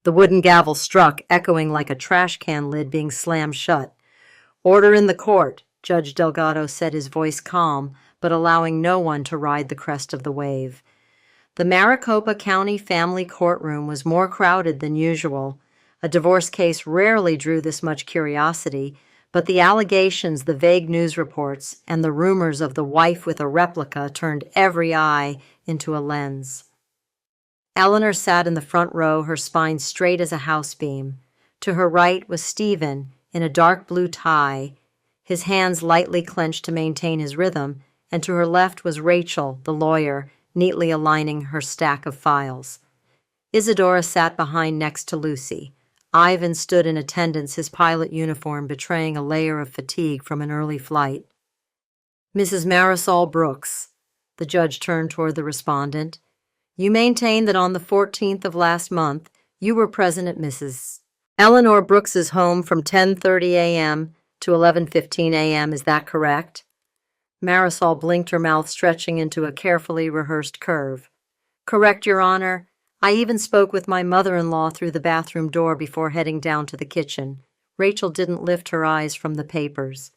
The wooden gavel struck, echoing like a trash can lid being slammed shut. "Order in the court," Judge Delgado said, his voice calm, but allowing no one to ride the crest of the wave. The Maricopa County Family Courtroom was more crowded than usual. A divorce case rarely drew this much curiosity, but the allegations, the vague news reports, and the rumors of the wife with a replica turned every eye into a lens. Eleanor sat in the front row, her spine straight as a house beam. To her right was Stephen, in a dark blue tie, his hands lightly clenched to maintain his rhythm, and to her left was Rachel, the lawyer, neatly aligning her stack of files. Isadora sat behind next to Lucy. Ivan stood in attendance, his pilot uniform betraying a layer of fatigue from an early flight. "Mrs. Marisol Brooks," the judge turned toward the respondent, "you maintain that on the 14th of last month you were present at Mrs. Eleanor Brooks's home from 10:30 a.m. to 11:15 a.m., is that correct?" Marisol blinked, her mouth stretching into a carefully rehearsed curve. "Correct, Your Honor. I even spoke with my mother-in-law through the bathroom door before heading down to the kitchen." Rachel didn't lift her eyes from the papers.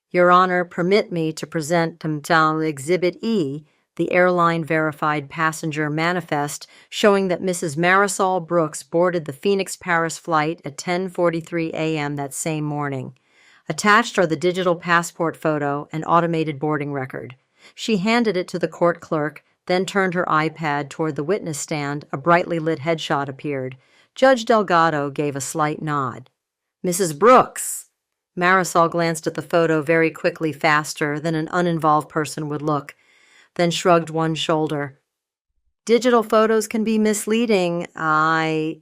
"Your Honor, permit me to present Exhibit E, the airline-verified passenger manifest showing that Mrs. Marisol Brooks boarded the Phoenix-Paris flight at 10:43 a.m. that same morning. Attached are the digital passport photo and automated boarding record." She handed it to the court clerk, then turned her iPad toward the witness stand. A brightly lit headshot appeared. Judge Delgado gave a slight nod. "Mrs. Brooks." Marisol glanced at the photo very quickly, faster than an uninvolved person would look, then shrugged one shoulder. "Digital photos can be misleading. I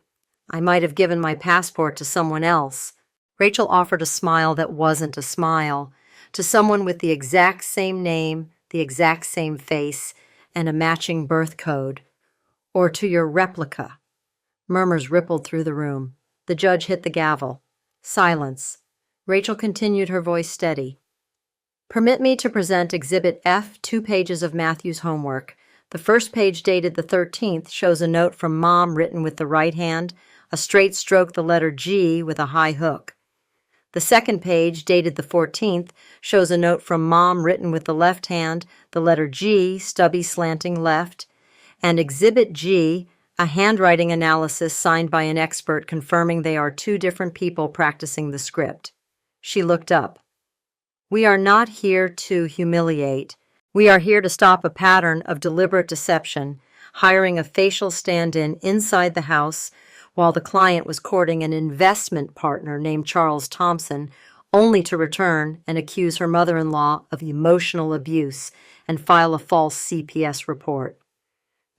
might have given my passport to someone else." Rachel offered a smile that wasn't a smile, to someone with the exact same name, the exact same face, and a matching birth code. "Or to your replica." Murmurs rippled through the room. The judge hit the gavel. Silence. Rachel continued, her voice steady. "Permit me to present Exhibit F, 2 pages of Matthew's homework. The first page, dated the 13th, shows a note from Mom written with the right hand, a straight stroke, the letter G with a high hook. The second page, dated the 14th, shows a note from Mom written with the left hand, the letter G, stubby slanting left, and Exhibit G, a handwriting analysis signed by an expert confirming they are 2 different people practicing the script." She looked up. "We are not here to humiliate. We are here to stop a pattern of deliberate deception, hiring a facial stand-in inside the house while the client was courting an investment partner named Charles Thompson, only to return and accuse her mother-in-law of emotional abuse and file a false CPS report."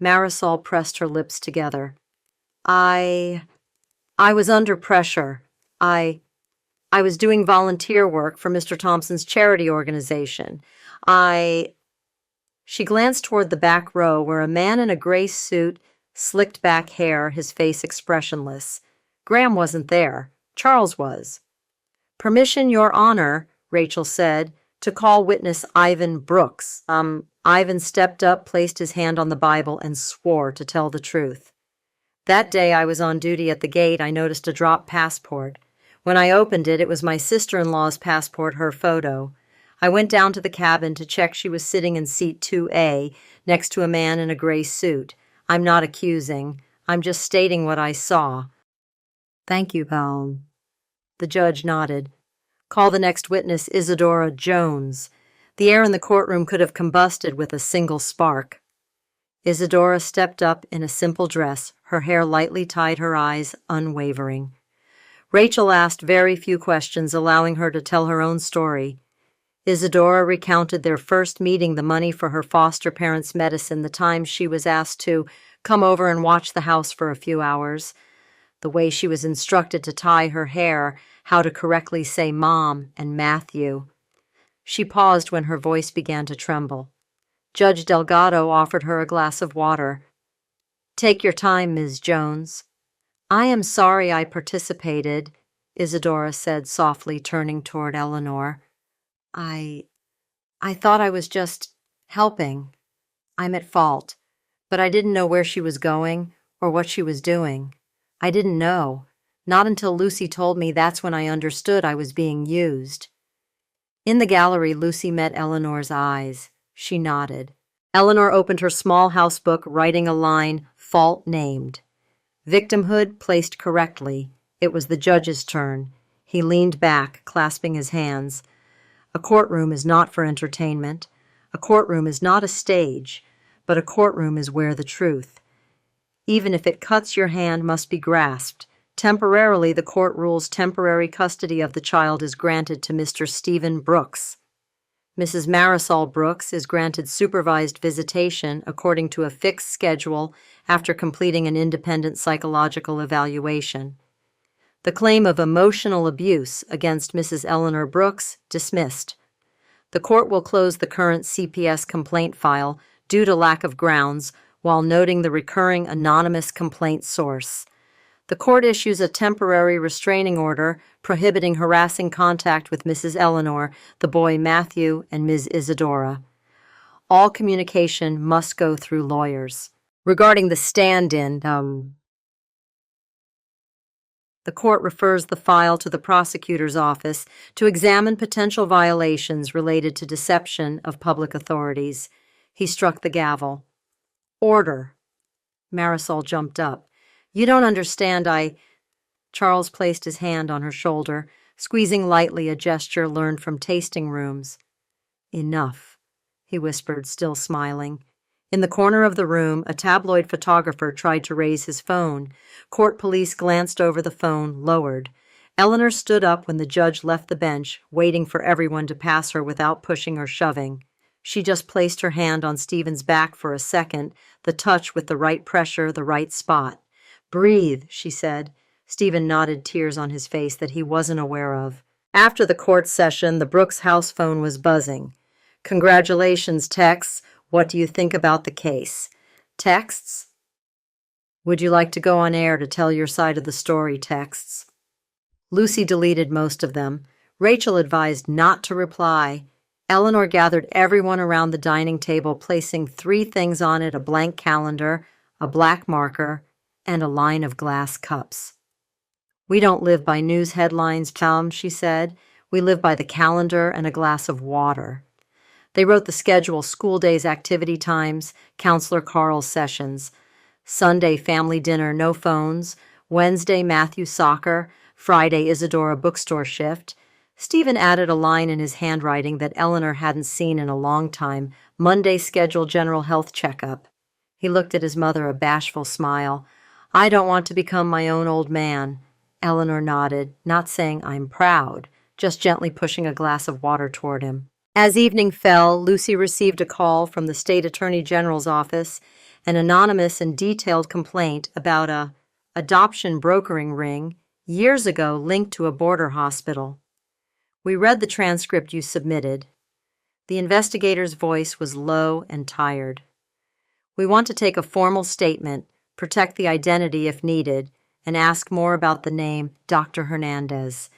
Marisol pressed her lips together. I was under pressure. I was doing volunteer work for Mr. Thompson's charity organization. She glanced toward the back row where a man in a gray suit, slicked back hair, his face expressionless. Graham wasn't there. Charles was. "Permission, Your Honor," Rachel said, "to call witness Ivan Brooks." Ivan stepped up, placed his hand on the Bible, and swore to tell the truth. "That day I was on duty at the gate. I noticed a dropped passport. When I opened it, it was my sister-in-law's passport, her photo. I went down to the cabin to check she was sitting in seat 2A, next to a man in a gray suit. I'm not accusing. I'm just stating what I saw." "Thank you, Val." The judge nodded. "Call the next witness, Isadora Jones." The air in the courtroom could have combusted with a single spark. Isadora stepped up in a simple dress, her hair lightly tied, her eyes unwavering. Rachel asked very few questions, allowing her to tell her own story. Isadora recounted their first meeting, the money for her foster parents' medicine, the time she was asked to come over and watch the house for a few hours, the way she was instructed to tie her hair, how to correctly say Mom and Matthew. She paused when her voice began to tremble. Judge Delgado offered her a glass of water. "Take your time, Ms. Jones." "I am sorry I participated," Isadora said softly, turning toward Eleanor. I thought I was just helping. I'm at fault, but I didn't know where she was going or what she was doing. I didn't know. Not until Lucy told me that's when I understood I was being used. In the gallery, Lucy met Eleanor's eyes. She nodded. Eleanor opened her small house book, writing a line, fault named. Victimhood placed correctly. It was the judge's turn. He leaned back, clasping his hands. A courtroom is not for entertainment. A courtroom is not a stage, but a courtroom is where the truth, even if it cuts your hand, must be grasped. Temporarily, the court rules temporary custody of the child is granted to Mr. Stephen Brooks. Mrs. Marisol Brooks is granted supervised visitation according to a fixed schedule after completing an independent psychological evaluation. The claim of emotional abuse against Mrs. Eleanor Brooks dismissed. The court will close the current CPS complaint file due to lack of grounds while noting the recurring anonymous complaint source. The court issues a temporary restraining order prohibiting harassing contact with Mrs. Eleanor, the boy Matthew, and Ms. Isadora. All communication must go through lawyers. Regarding the stand-in, the court refers the file to the prosecutor's office to examine potential violations related to deception of public authorities. He struck the gavel. Order. Marisol jumped up. You don't understand, Charles placed his hand on her shoulder, squeezing lightly, a gesture learned from tasting rooms. Enough, he whispered, still smiling. In the corner of the room, a tabloid photographer tried to raise his phone. Court police glanced over the phone, lowered. Eleanor stood up when the judge left the bench, waiting for everyone to pass her without pushing or shoving. She just placed her hand on Stephen's back for a second, the touch with the right pressure, the right spot. Breathe, she said. Stephen nodded, tears on his face that he wasn't aware of. After the court session, the Brooks house phone was buzzing. Congratulations, Tex. What do you think about the case? Texts? Would you like to go on air to tell your side of the story, texts? Lucy deleted most of them. Rachel advised not to reply. Eleanor gathered everyone around the dining table, placing 3 things on it: a blank calendar, a black marker, and a line of glass cups. We don't live by news headlines, Tom, she said. We live by the calendar and a glass of water. They wrote the schedule: school days, activity times, Counselor Carl's sessions. Sunday, family dinner, no phones. Wednesday, Matthew soccer. Friday, Isadora bookstore shift. Stephen added a line in his handwriting that Eleanor hadn't seen in a long time: Monday, schedule general health checkup. He looked at his mother, a bashful smile. I don't want to become my own old man. Eleanor nodded, not saying I'm proud, just gently pushing a glass of water toward him. As evening fell, Lucy received a call from the State Attorney General's office, an anonymous and detailed complaint about a adoption brokering ring years ago linked to a border hospital. We read the transcript you submitted. The investigator's voice was low and tired. We want to take a formal statement, protect the identity if needed, and ask more about the name Dr. Hernandez.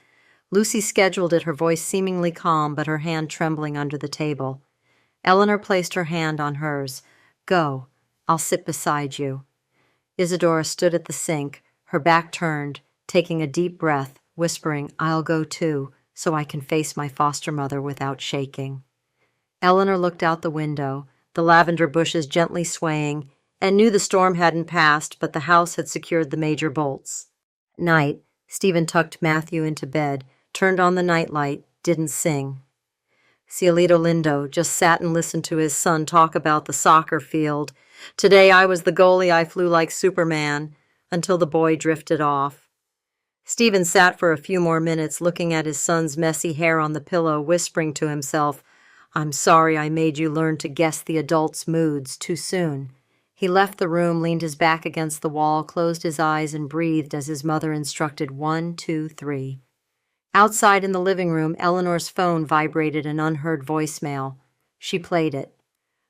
Lucy scheduled it, her voice seemingly calm but her hand trembling under the table. Eleanor placed her hand on hers. Go. I'll sit beside you. Isadora stood at the sink, her back turned, taking a deep breath, whispering, I'll go too, so I can face my foster mother without shaking. Eleanor looked out the window, the lavender bushes gently swaying, and knew the storm hadn't passed, but the house had secured the major bolts. At night, Stephen tucked Matthew into bed, turned on the nightlight, didn't sing. Cielito Lindo just sat and listened to his son talk about the soccer field. Today I was the goalie, I flew like Superman, until the boy drifted off. Stephen sat for a few more minutes looking at his son's messy hair on the pillow, whispering to himself, I'm sorry I made you learn to guess the adults' moods too soon. He left the room, leaned his back against the wall, closed his eyes, and breathed as his mother instructed 1, 2, 3. Outside in the living room, Eleanor's phone vibrated an unheard voicemail. She played it.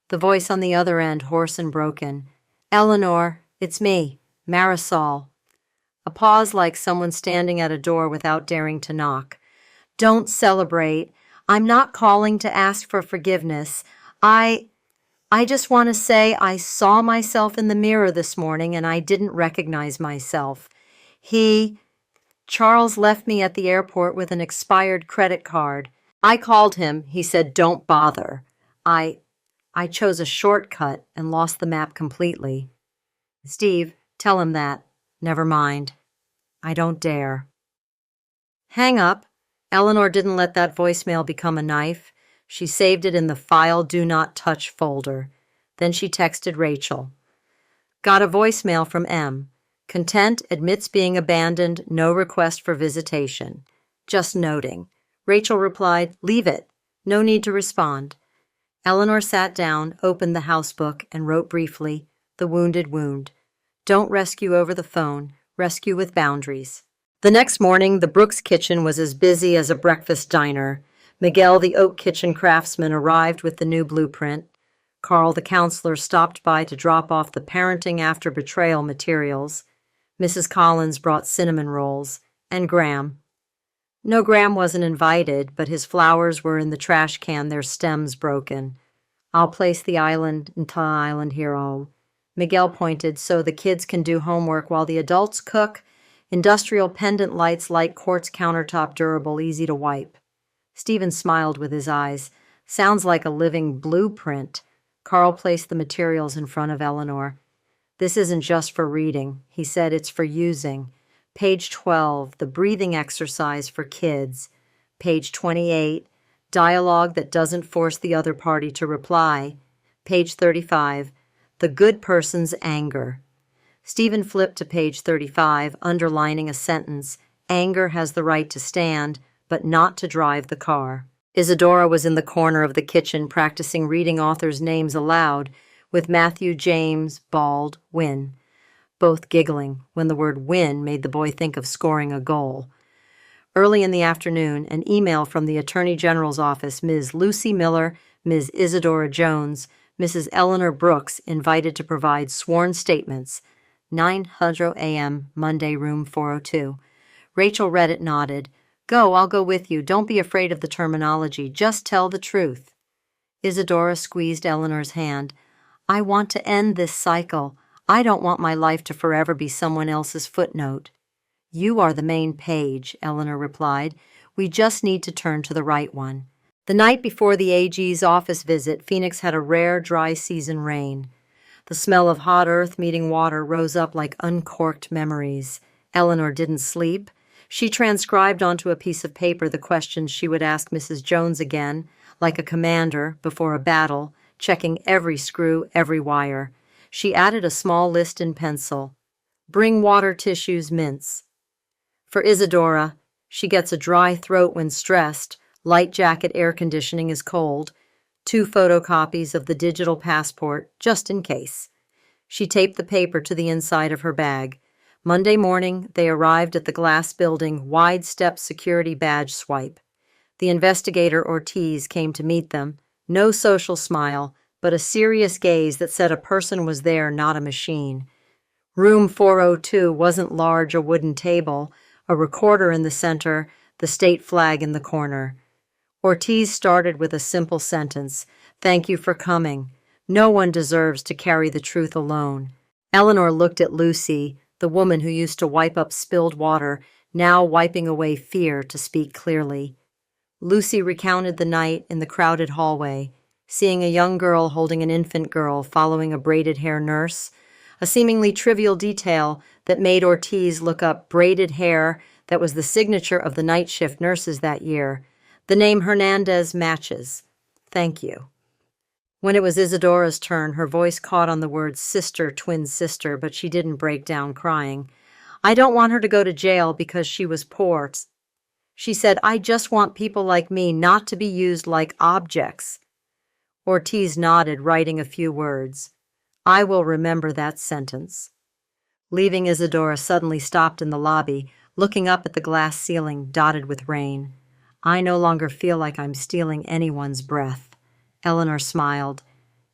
The voice on the other end, hoarse and broken. Eleanor, it's me, Marisol. A pause, like someone standing at a door without daring to knock. Don't celebrate. I'm not calling to ask for forgiveness. I just want to say I saw myself in the mirror this morning and I didn't recognize myself. Charles left me at the airport with an expired credit card. I called him. He said, don't bother. I chose a shortcut and lost the map completely. Steve, tell him that. Never mind. I don't dare. Hang up. Eleanor didn't let that voicemail become a knife. She saved it in the File Do Not Touch folder. Then she texted Rachel. Got a voicemail from M. Content, admits being abandoned, no request for visitation. Just noting. Rachel replied, leave it. No need to respond. Eleanor sat down, opened the housebook, and wrote briefly, The Wounded Wound. Don't rescue over the phone. Rescue with boundaries. The next morning, the Brooks kitchen was as busy as a breakfast diner. Miguel, the oak kitchen craftsman, arrived with the new blueprint. Carl, the counselor, stopped by to drop off the parenting after betrayal materials. Mrs. Collins brought cinnamon rolls. And Graham. No, Graham wasn't invited, but his flowers were in the trash can, their stems broken. I'll place the island hero. Miguel pointed, so the kids can do homework while the adults cook. Industrial pendant lights, light quartz countertop, durable, easy to wipe. Stephen smiled with his eyes. Sounds like a living blueprint. Carl placed the materials in front of Eleanor. This isn't just for reading, he said, it's for using. Page 12, the breathing exercise for kids. Page 28, dialogue that doesn't force the other party to reply. Page 35, the good person's anger. Stephen flipped to page 35, underlining a sentence. Anger has the right to stand, but not to drive the car. Isadora was in the corner of the kitchen practicing reading authors' names aloud, with Matthew James, Bald, Wynne, both giggling when the word win made the boy think of scoring a goal. Early in the afternoon, an email from the Attorney General's office, Ms. Lucy Miller, Ms. Isadora Jones, Mrs. Eleanor Brooks invited to provide sworn statements. 9:00 a.m., Monday, room 402. Rachel read it, nodded. Go, I'll go with you. Don't be afraid of the terminology. Just tell the truth. Isadora squeezed Eleanor's hand. I want to end this cycle. I don't want my life to forever be someone else's footnote. You are the main page, Eleanor replied. We just need to turn to the right one. The night before the AG's office visit, Phoenix had a rare dry season rain. The smell of hot earth meeting water rose up like uncorked memories. Eleanor didn't sleep. She transcribed onto a piece of paper the questions she would ask Mrs. Jones again, like a commander before a battle, checking every screw, every wire. She added a small list in pencil. Bring water, tissues, mints. For Isadora, she gets a dry throat when stressed, light jacket, air conditioning is cold, 2 photocopies of the digital passport, just in case. She taped the paper to the inside of her bag. Monday morning, they arrived at the glass building, wide-step security badge swipe. The investigator, Ortiz, came to meet them. No social smile, but a serious gaze that said a person was there, not a machine. Room 402 wasn't large, a wooden table, a recorder in the center, the state flag in the corner. Ortiz started with a simple sentence, "Thank you for coming. No one deserves to carry the truth alone." Eleanor looked at Lucy, the woman who used to wipe up spilled water, now wiping away fear to speak clearly. Lucy recounted the night in the crowded hallway, seeing a young girl holding an infant girl following a braided hair nurse, a seemingly trivial detail that made Ortiz look up braided hair that was the signature of the night shift nurses that year. The name Hernandez matches. Thank you. When it was Isadora's turn, her voice caught on the words sister, twin sister, but she didn't break down crying. I don't want her to go to jail because she was poor. She said, I just want people like me not to be used like objects. Ortiz nodded, writing a few words. I will remember that sentence. Leaving, Isadora suddenly stopped in the lobby, looking up at the glass ceiling dotted with rain. I no longer feel like I'm stealing anyone's breath. Eleanor smiled.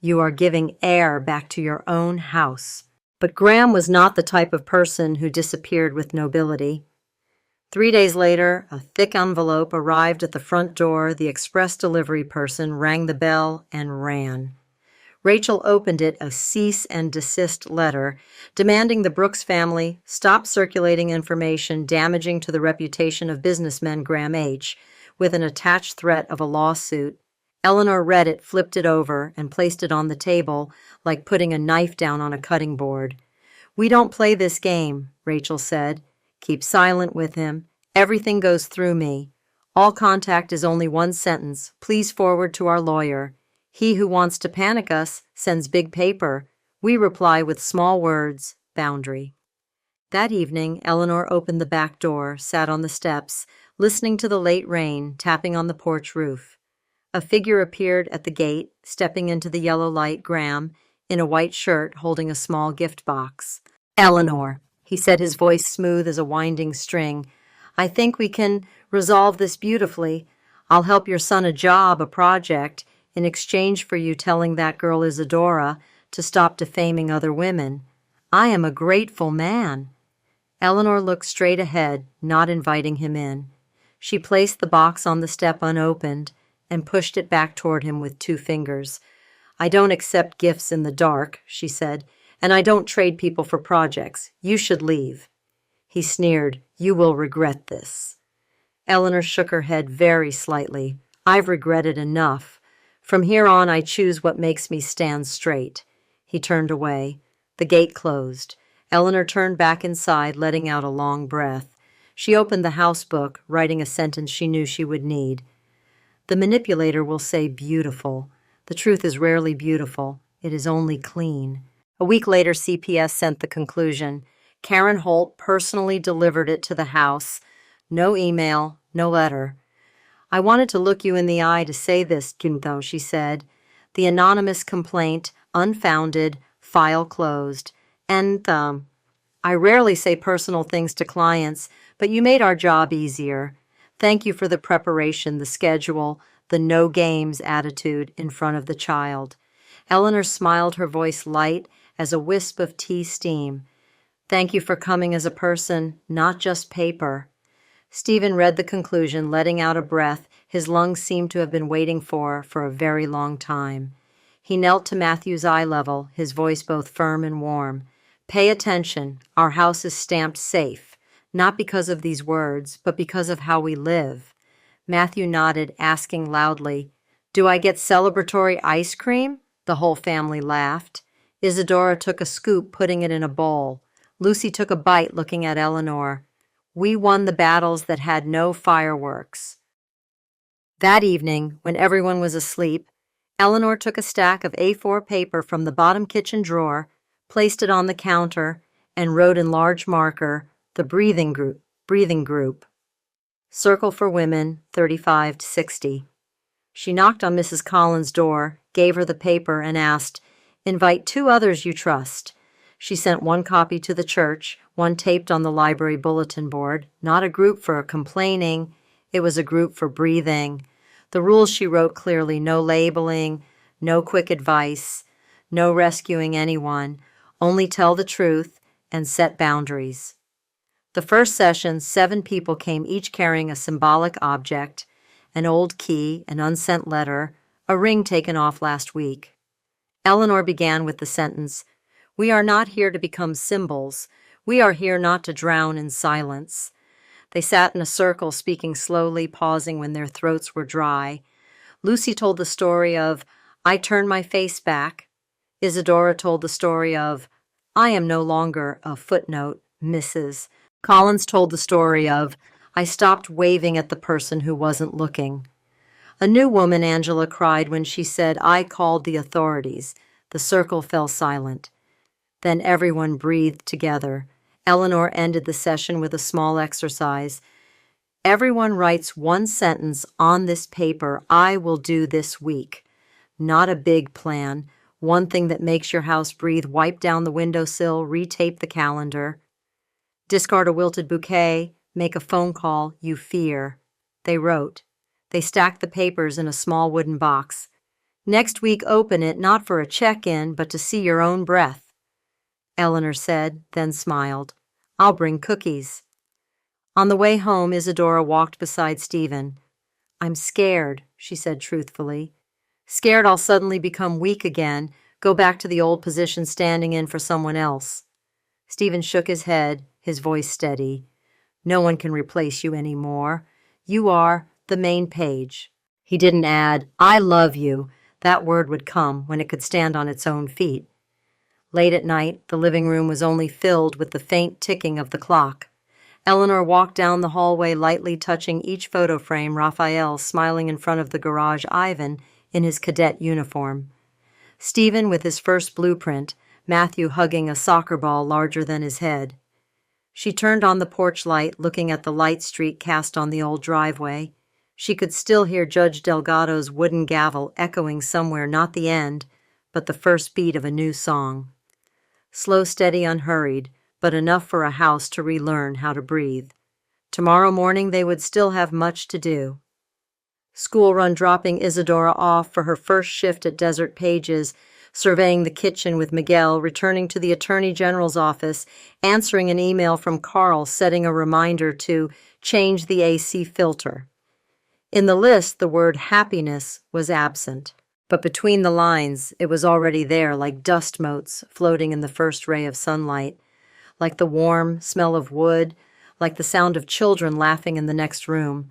You are giving air back to your own house. But Graham was not the type of person who disappeared with nobility. 3 days later, a thick envelope arrived at the front door. The express delivery person rang the bell and ran. Rachel opened it, a cease and desist letter, demanding the Brooks family stop circulating information damaging to the reputation of businessman Graham H., with an attached threat of a lawsuit. Eleanor read it, flipped it over, and placed it on the table, like putting a knife down on a cutting board. "We don't play this game," Rachel said. "Keep silent with him. Everything goes through me. All contact is only one sentence. Please forward to our lawyer. He who wants to panic us sends big paper. We reply with small words, boundary." That evening, Eleanor opened the back door, sat on the steps, listening to the late rain tapping on the porch roof. A figure appeared at the gate, stepping into the yellow light. Graham, in a white shirt, holding a small gift box. "Eleanor," he said, his voice smooth as a winding string, "I think we can resolve this beautifully. I'll help your son a project, in exchange for you telling that girl Isadora to stop defaming other women. I am a grateful man." Eleanor looked straight ahead, not inviting him in. She placed the box on the step unopened and pushed it back toward him with 2 fingers. "I don't accept gifts in the dark," she said, "and I don't trade people for projects. You should leave." He sneered, "You will regret this." Eleanor shook her head very slightly. "I've regretted enough. From here on, I choose what makes me stand straight." He turned away. The gate closed. Eleanor turned back inside, letting out a long breath. She opened the house book, writing a sentence she knew she would need. "The manipulator will say beautiful. The truth is rarely beautiful. It is only clean." A week later, CPS sent the conclusion. Karen Holt personally delivered it to the house. No email, no letter. "I wanted to look you in the eye to say this, though," she said. "The anonymous complaint, unfounded, file closed. And, I rarely say personal things to clients, but you made our job easier. Thank you for the preparation, the schedule, the no games attitude in front of the child." Eleanor smiled, her voice light as a wisp of tea steam. "Thank you for coming as a person, not just paper." Stephen read the conclusion, letting out a breath his lungs seemed to have been waiting for a very long time. He knelt to Matthew's eye level, his voice both firm and warm. "Pay attention. Our house is stamped safe, not because of these words, but because of how we live." Matthew nodded, asking loudly, "Do I get celebratory ice cream?" The whole family laughed. Isadora took a scoop, putting it in a bowl. Lucy took a bite, looking at Eleanor. "We won the battles that had no fireworks." That evening, when everyone was asleep, Eleanor took a stack of A4 paper from the bottom kitchen drawer, placed it on the counter, and wrote in large marker, "The breathing group. Circle for women, 35 to 60. She knocked on Mrs. Collins' door, gave her the paper, and asked, "Invite 2 others you trust." She sent 1 copy to the church, 1 taped on the library bulletin board. Not a group for complaining, it was a group for breathing. The rules she wrote clearly: no labeling, no quick advice, no rescuing anyone, only tell the truth and set boundaries. The first session, 7 people came, each carrying a symbolic object, an old key, an unsent letter, a ring taken off last week. Eleanor began with the sentence, "We are not here to become symbols. We are here not to drown in silence." They sat in a circle, speaking slowly, pausing when their throats were dry. Lucy told the story of, "I turned my face back." Isadora told the story of, "I am no longer a footnote, Mrs." Collins told the story of, "I stopped waving at the person who wasn't looking." A new woman, Angela, cried when she said, "I called the authorities." The circle fell silent. Then everyone breathed together. Eleanor ended the session with a small exercise. "Everyone writes 1 sentence on this paper, 'I will do this week.' Not a big plan. 1 thing that makes your house breathe. Wipe down the windowsill, retape the calendar. Discard a wilted bouquet, make a phone call you fear." They wrote. They stacked the papers in a small wooden box. "Next week, open it, not for a check-in, but to see your own breath," Eleanor said, then smiled. "I'll bring cookies." On the way home, Isadora walked beside Stephen. "I'm scared," she said truthfully. "Scared I'll suddenly become weak again, Go back to the old position standing in for someone else. Stephen shook his head, his voice steady. No one can replace you anymore. You are the main page. He didn't add, I love you. That word would come when it could stand on its own feet. Late at night, the living room was only filled with the faint ticking of the clock. Eleanor walked down the hallway, lightly touching each photo frame, Raphael smiling in front of the garage, Ivan in his cadet uniform, Stephen with his first blueprint, Matthew hugging a soccer ball larger than his head. She turned on the porch light, looking at the light streak cast on the old driveway. She could still hear Judge Delgado's wooden gavel echoing somewhere, not the end, but the first beat of a new song. Slow, steady, unhurried, but enough for a house to relearn how to breathe. Tomorrow morning they would still have much to do. School run dropping Isadora off for her first shift at Desert Pages, surveying the kitchen with Miguel, returning to the Attorney General's office, answering an email from Carl setting a reminder to change the AC filter. In the list, the word happiness was absent, but between the lines, it was already there like dust motes floating in the first ray of sunlight, like the warm smell of wood, like the sound of children laughing in the next room.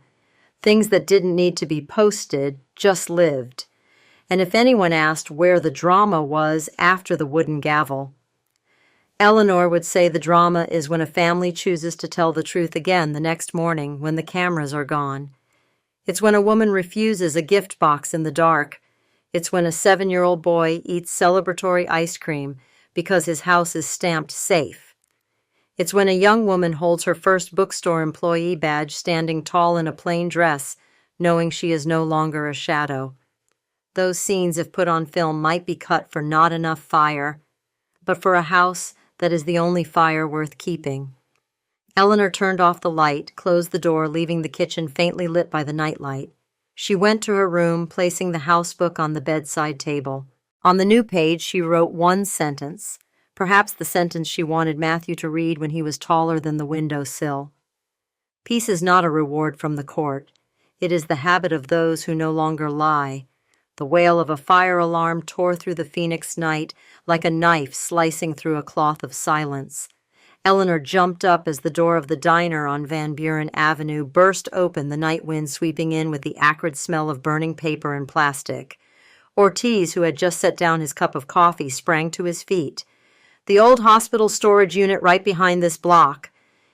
Things that didn't need to be posted, just lived. And if anyone asked where the drama was after the wooden gavel, Eleanor would say the drama is when a family chooses to tell the truth again the next morning when the cameras are gone. It's when a woman refuses a gift box in the dark. It's when a 7-year-old boy eats celebratory ice cream because his house is stamped safe. It's when a young woman holds her first bookstore employee badge standing tall in a plain dress, knowing she is no longer a shadow. Those scenes, if put on film, might be cut for not enough fire, but for a house that is the only fire worth keeping. Eleanor turned off the light, closed the door, leaving the kitchen faintly lit by the nightlight. She went to her room, placing the housebook on the bedside table. On the new page, she wrote one sentence, perhaps the sentence she wanted Matthew to read when he was taller than the windowsill. Peace is not a reward from the court. It is the habit of those who no longer lie. The wail of a fire alarm tore through the Phoenix night like a knife slicing through a cloth of silence. Eleanor jumped up as the door of the diner on Van Buren Avenue burst open, the night wind sweeping in with the acrid smell of burning paper and plastic. Ortiz, who had just set down his cup of coffee, sprang to his feet. The old hospital storage unit right behind this block.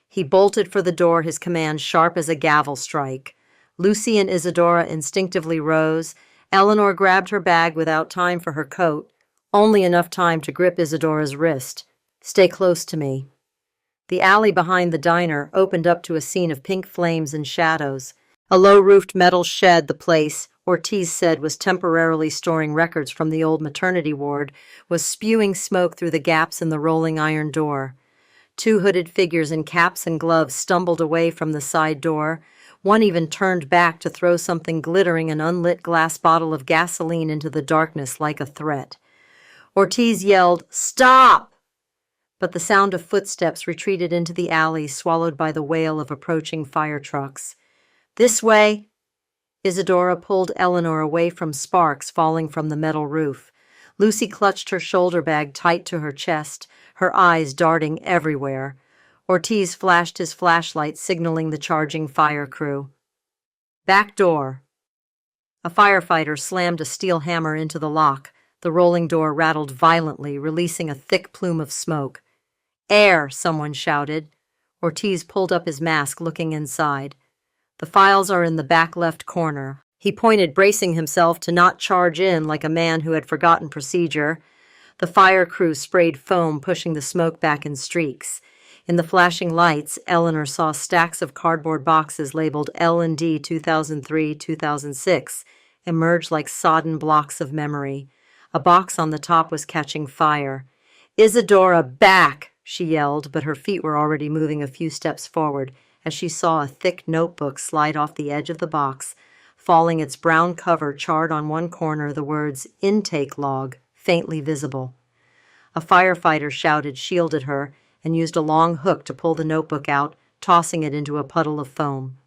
He bolted for the door, his command sharp as a gavel strike. Lucy and Isadora instinctively rose. Eleanor grabbed her bag without time for her coat, only enough time to grip Isadora's wrist. Stay close to me. The alley behind the diner opened up to a scene of pink flames and shadows. A low-roofed metal shed, the place, Ortiz said was temporarily storing records from the old maternity ward, was spewing smoke through the gaps in the rolling iron door. 2 hooded figures in caps and gloves stumbled away from the side door. One even turned back to throw something glittering, an unlit glass bottle of gasoline, into the darkness like a threat. Ortiz yelled, "Stop!" But the sound of footsteps retreated into the alley, swallowed by the wail of approaching fire trucks. "This way!" Isadora pulled Eleanor away from sparks falling from the metal roof. Lucy clutched her shoulder bag tight to her chest, her eyes darting everywhere. Ortiz flashed his flashlight, signaling the charging fire crew. "Back door." A firefighter slammed a steel hammer into the lock. The rolling door rattled violently, releasing a thick plume of smoke. "Air!" someone shouted. Ortiz pulled up his mask, looking inside. "The files are in the back left corner." He pointed, bracing himself to not charge in like a man who had forgotten procedure. The fire crew sprayed foam, pushing the smoke back in streaks. In the flashing lights, Eleanor saw stacks of cardboard boxes labeled L&D 2003-2006 emerge like sodden blocks of memory. A box on the top was catching fire. "Isadora, back!" she yelled, but her feet were already moving a few steps forward as she saw a thick notebook slide off the edge of the box, falling, its brown cover charred on one corner, the words "Intake Log" faintly visible. A firefighter shouted, shielded her, and used a long hook to pull the notebook out, tossing it into a puddle of foam.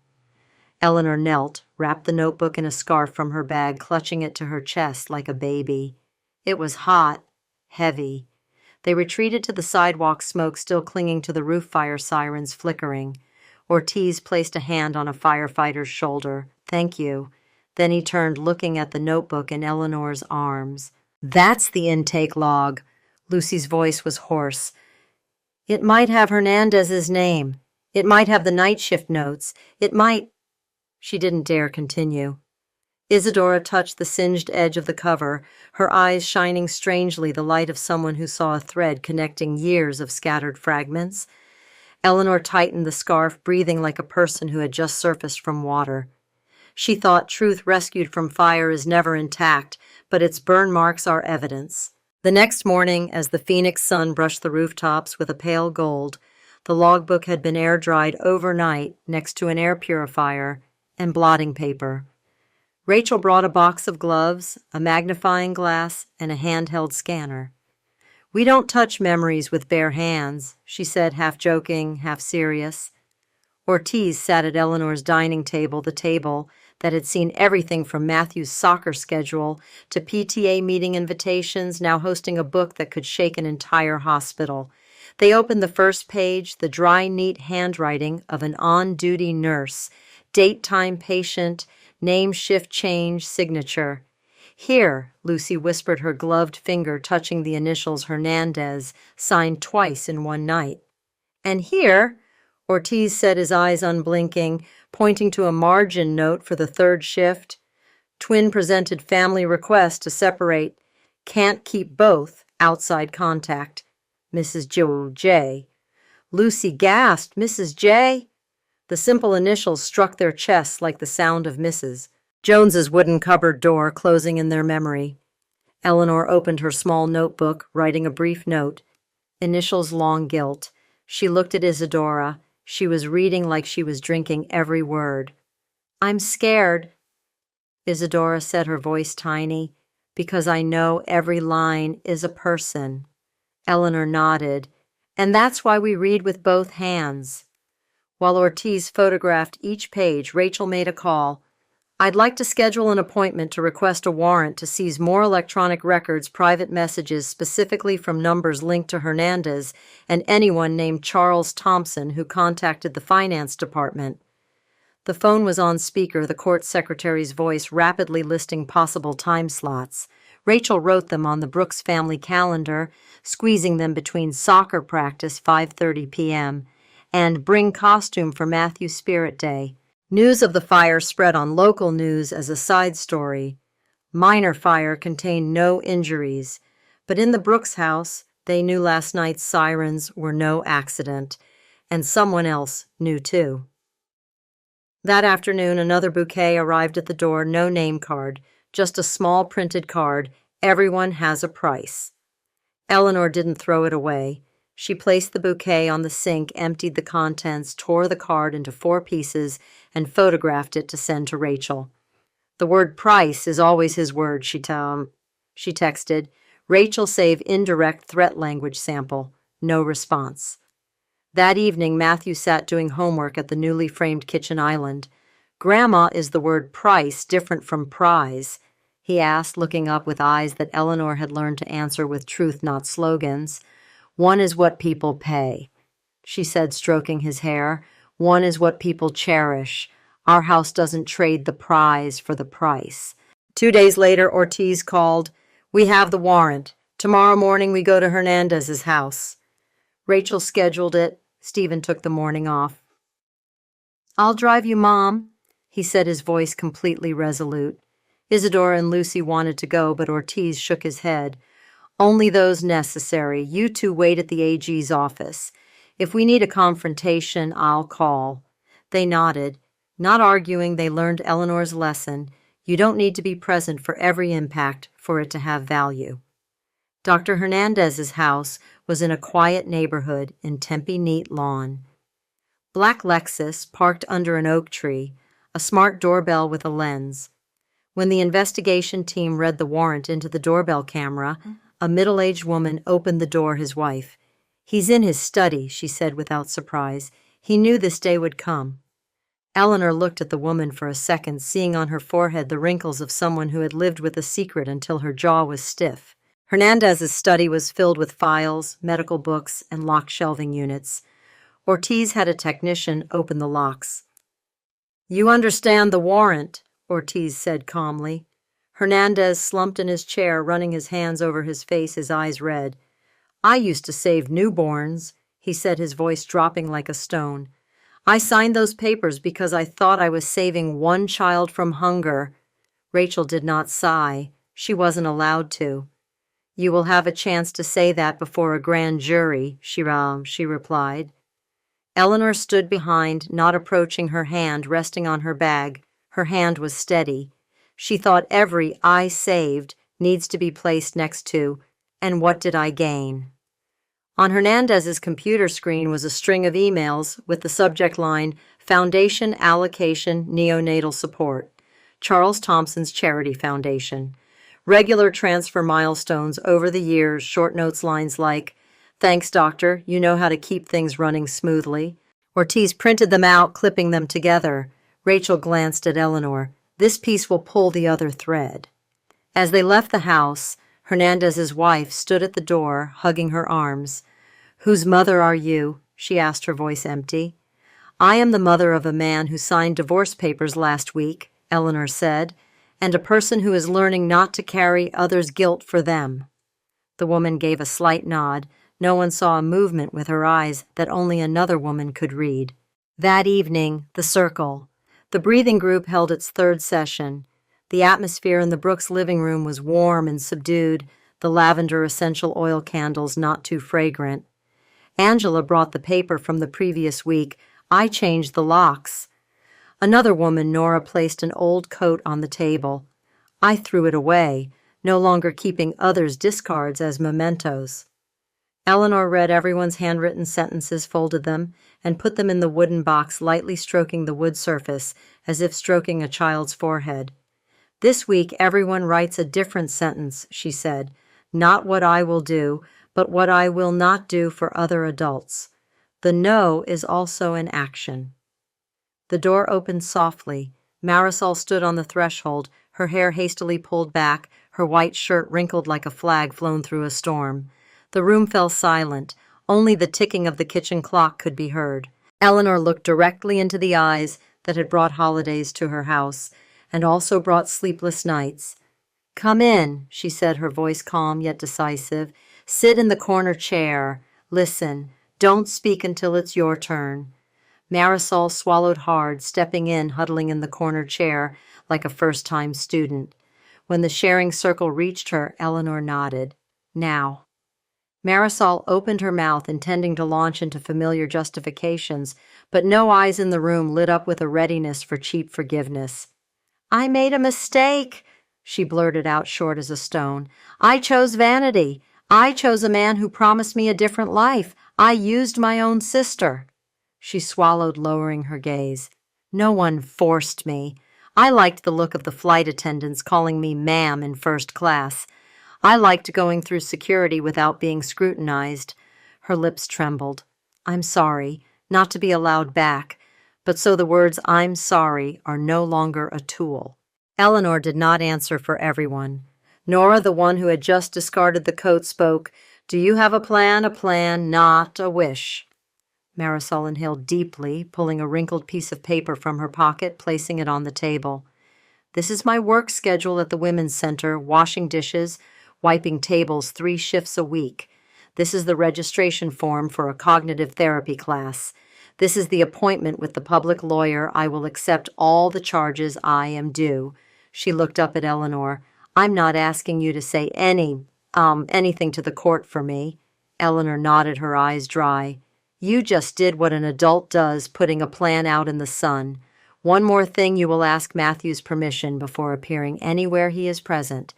Eleanor knelt, wrapped the notebook in a scarf from her bag, clutching it to her chest like a baby. It was hot. heavy. They retreated to the sidewalk, smoke still clinging to the roof fire sirens flickering. Ortiz placed a hand on a firefighter's shoulder. "Thank you." Then he turned, looking at the notebook in Eleanor's arms. "That's the intake log." Lucy's voice was hoarse. "It might have Hernandez's name. It might have the night shift notes. It might—" She didn't dare continue. Isadora touched the singed edge of the cover, her eyes shining strangely, the light of someone who saw a thread connecting years of scattered fragments. Eleanor tightened the scarf, breathing like a person who had just surfaced from water. She thought truth rescued from fire is never intact, but its burn marks are evidence. The next morning, as the phoenix sun brushed the rooftops with a pale gold, the logbook had been air-dried overnight next to an air purifier and blotting paper. Rachel brought a box of gloves, a magnifying glass, and a handheld scanner. "We don't touch memories with bare hands," she said, half joking, half serious. Ortiz sat at Eleanor's dining table, the table that had seen everything from Matthew's soccer schedule to PTA meeting invitations, now hosting a book that could shake an entire hospital. They opened the first page, the dry, neat handwriting of an on-duty nurse, date, time, patient, name, shift change, signature. "Here," Lucy whispered, her gloved finger touching the initials Hernandez, signed twice in one night. "And here," Ortiz said, his eyes unblinking, pointing to a margin note for the third shift. "Twin presented family request to separate. Can't keep both. Outside contact. Mrs. J." Lucy gasped. "Mrs. J?" The simple initials struck their chests like the sound of Mrs. Jones's wooden cupboard door closing in their memory. Eleanor opened her small notebook, writing a brief note. Initials long gilt. She looked at Isadora. She was reading like she was drinking every word. "I'm scared," Isadora said, her voice tiny, "because I know every line is a person." Eleanor nodded. "And that's why we read with both hands." While Ortiz photographed each page, Rachel made a call. "I'd like to schedule an appointment to request a warrant to seize more electronic records, private messages, specifically from numbers linked to Hernandez and anyone named Charles Thompson who contacted the finance department." The phone was on speaker, the court secretary's voice rapidly listing possible time slots. Rachel wrote them on the Brooks family calendar, squeezing them between soccer practice, 5:30 p.m., and bring costume for Matthew's Spirit Day. News of the fire spread on local news as a side story. Minor fire contained no injuries, but in the Brooks house, they knew last night's sirens were no accident, and someone else knew too. That afternoon, another bouquet arrived at the door, no name card, just a small printed card, "Everyone has a price." Eleanor didn't throw it away. She placed the bouquet on the sink, emptied the contents, tore the card into 4 pieces, and photographed it to send to Rachel. "The word price is always his word," she texted. "Rachel save indirect threat language sample." No response. That evening, Matthew sat doing homework at the newly framed kitchen island. "Grandma, is the word price different from prize?" he asked, looking up with eyes that Eleanor had learned to answer with truth, not slogans. "One is what people pay," she said, stroking his hair. "One is what people cherish. Our house doesn't trade the prize for the price." 2 days later, Ortiz called. "We have the warrant. Tomorrow morning we go to Hernandez's house." Rachel scheduled it. Stephen took the morning off. "I'll drive you, Mom," he said, his voice completely resolute. Isadora and Lucy wanted to go, but Ortiz shook his head. "Only those necessary. You two wait at the AG's office. If we need a confrontation, I'll call." They nodded. Not arguing, they learned Eleanor's lesson. You don't need to be present for every impact for it to have value. Dr. Hernandez's house was in a quiet neighborhood in Tempe Neat Lawn. Black Lexus parked under an oak tree, a smart doorbell with a lens. When the investigation team read the warrant into the doorbell camera, a middle-aged woman opened the door, his wife. "He's in his study," she said without surprise. "He knew this day would come." Eleanor looked at the woman for a second, seeing on her forehead the wrinkles of someone who had lived with a secret until her jaw was stiff. Hernandez's study was filled with files, medical books, and locked shelving units. Ortiz had a technician open the locks. "You understand the warrant," Ortiz said calmly. Hernandez slumped in his chair, running his hands over his face, his eyes red. "I used to save newborns," he said, his voice dropping like a stone. "I signed those papers because I thought I was saving one child from hunger." Rachel did not sigh. She wasn't allowed to. "You will have a chance to say that before a grand jury," she replied. Eleanor stood behind, not approaching, her hand resting on her bag. Her hand was steady. She thought every "I saved" needs to be placed next to, "and what did I gain?" On Hernandez's computer screen was a string of emails with the subject line, "Foundation Allocation Neonatal Support, Charles Thompson's Charity Foundation." Regular transfer milestones over the years, short notes lines like, "Thanks, doctor, you know how to keep things running smoothly." Ortiz printed them out, clipping them together. Rachel glanced at Eleanor. "This piece will pull the other thread." As they left the house, Hernandez's wife stood at the door, hugging her arms. "Whose mother are you?" she asked, her voice empty. "I am the mother of a man who signed divorce papers last week," Eleanor said, "and a person who is learning not to carry others' guilt for them." The woman gave a slight nod. No one saw a movement with her eyes that only another woman could read. That evening, the circle. The breathing group held its third session. The atmosphere in the Brooks living room was warm and subdued, the lavender essential oil candles not too fragrant. Angela brought the paper from the previous week. "I changed the locks." Another woman, Nora, placed an old coat on the table. "I threw it away, no longer keeping others' discards as mementos." Eleanor read everyone's handwritten sentences, folded them, and put them in the wooden box, lightly stroking the wood surface as if stroking a child's forehead. "This week everyone writes a different sentence," she said. "Not what I will do, but what I will not do for other adults. The no is also an action." The door opened softly. Marisol stood on the threshold, her hair hastily pulled back, her white shirt wrinkled like a flag flown through a storm. The room fell silent. Only the ticking of the kitchen clock could be heard. Eleanor looked directly into the eyes that had brought holidays to her house, and also brought sleepless nights. "Come in," she said, her voice calm yet decisive. "Sit in the corner chair. Listen. Don't speak until it's your turn." Marisol swallowed hard, stepping in, huddling in the corner chair like a first-time student. When the sharing circle reached her, Eleanor nodded. "Now." Marisol opened her mouth, intending to launch into familiar justifications, but no eyes in the room lit up with a readiness for cheap forgiveness. "I made a mistake," she blurted out, short as a stone. "I chose vanity. I chose a man who promised me a different life. I used my own sister." She swallowed, lowering her gaze. "No one forced me. I liked the look of the flight attendants calling me ma'am in first class. I liked going through security without being scrutinized." Her lips trembled. "I'm sorry, not to be allowed back, but so the words 'I'm sorry' are no longer a tool." Eleanor did not answer for everyone. Nora, the one who had just discarded the coat, spoke. "Do you have a plan? A plan, not a wish." Marisol inhaled deeply, pulling a wrinkled piece of paper from her pocket, placing it on the table. "This is my work schedule at the Women's Center, washing dishes, wiping tables 3 shifts a week. This is the registration form for a cognitive therapy class. This is the appointment with the public lawyer. I will accept all the charges I am due." She looked up at Eleanor. "I'm not asking you to say anything to the court for me." Eleanor nodded, her eyes dry. "You just did what an adult does, putting a plan out in the sun. One more thing, you will ask Matthew's permission before appearing anywhere he is present.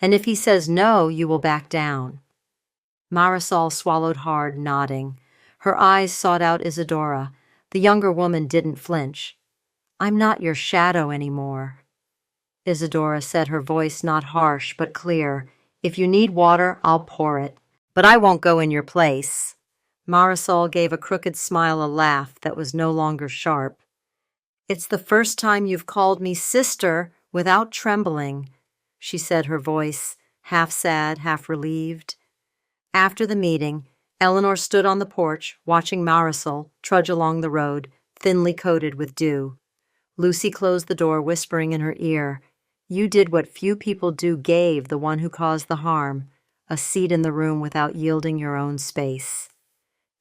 And if he says no, you will back down." Marisol swallowed hard, nodding. Her eyes sought out Isadora. The younger woman didn't flinch. "I'm not your shadow anymore." Isadora said, her voice not harsh but clear. "If you need water, I'll pour it. But I won't go in your place." Marisol gave a crooked smile, a laugh that was no longer sharp. "It's the first time you've called me sister without trembling," she said, her voice half sad, half relieved. After the meeting, Eleanor stood on the porch, watching Marisol trudge along the road, thinly coated with dew. Lucy closed the door, whispering in her ear, "You did what few people do, gave the one who caused the harm a seat in the room without yielding your own space."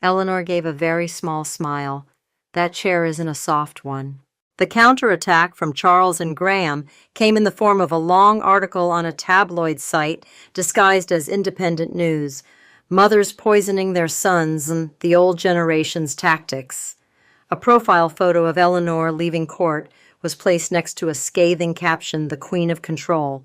Eleanor gave a very small smile. That chair isn't a soft one. The counterattack from Charles and Graham came in the form of a long article on a tabloid site disguised as independent news, mothers poisoning their sons and the old generation's tactics. A profile photo of Eleanor leaving court was placed next to a scathing caption, "The Queen of Control."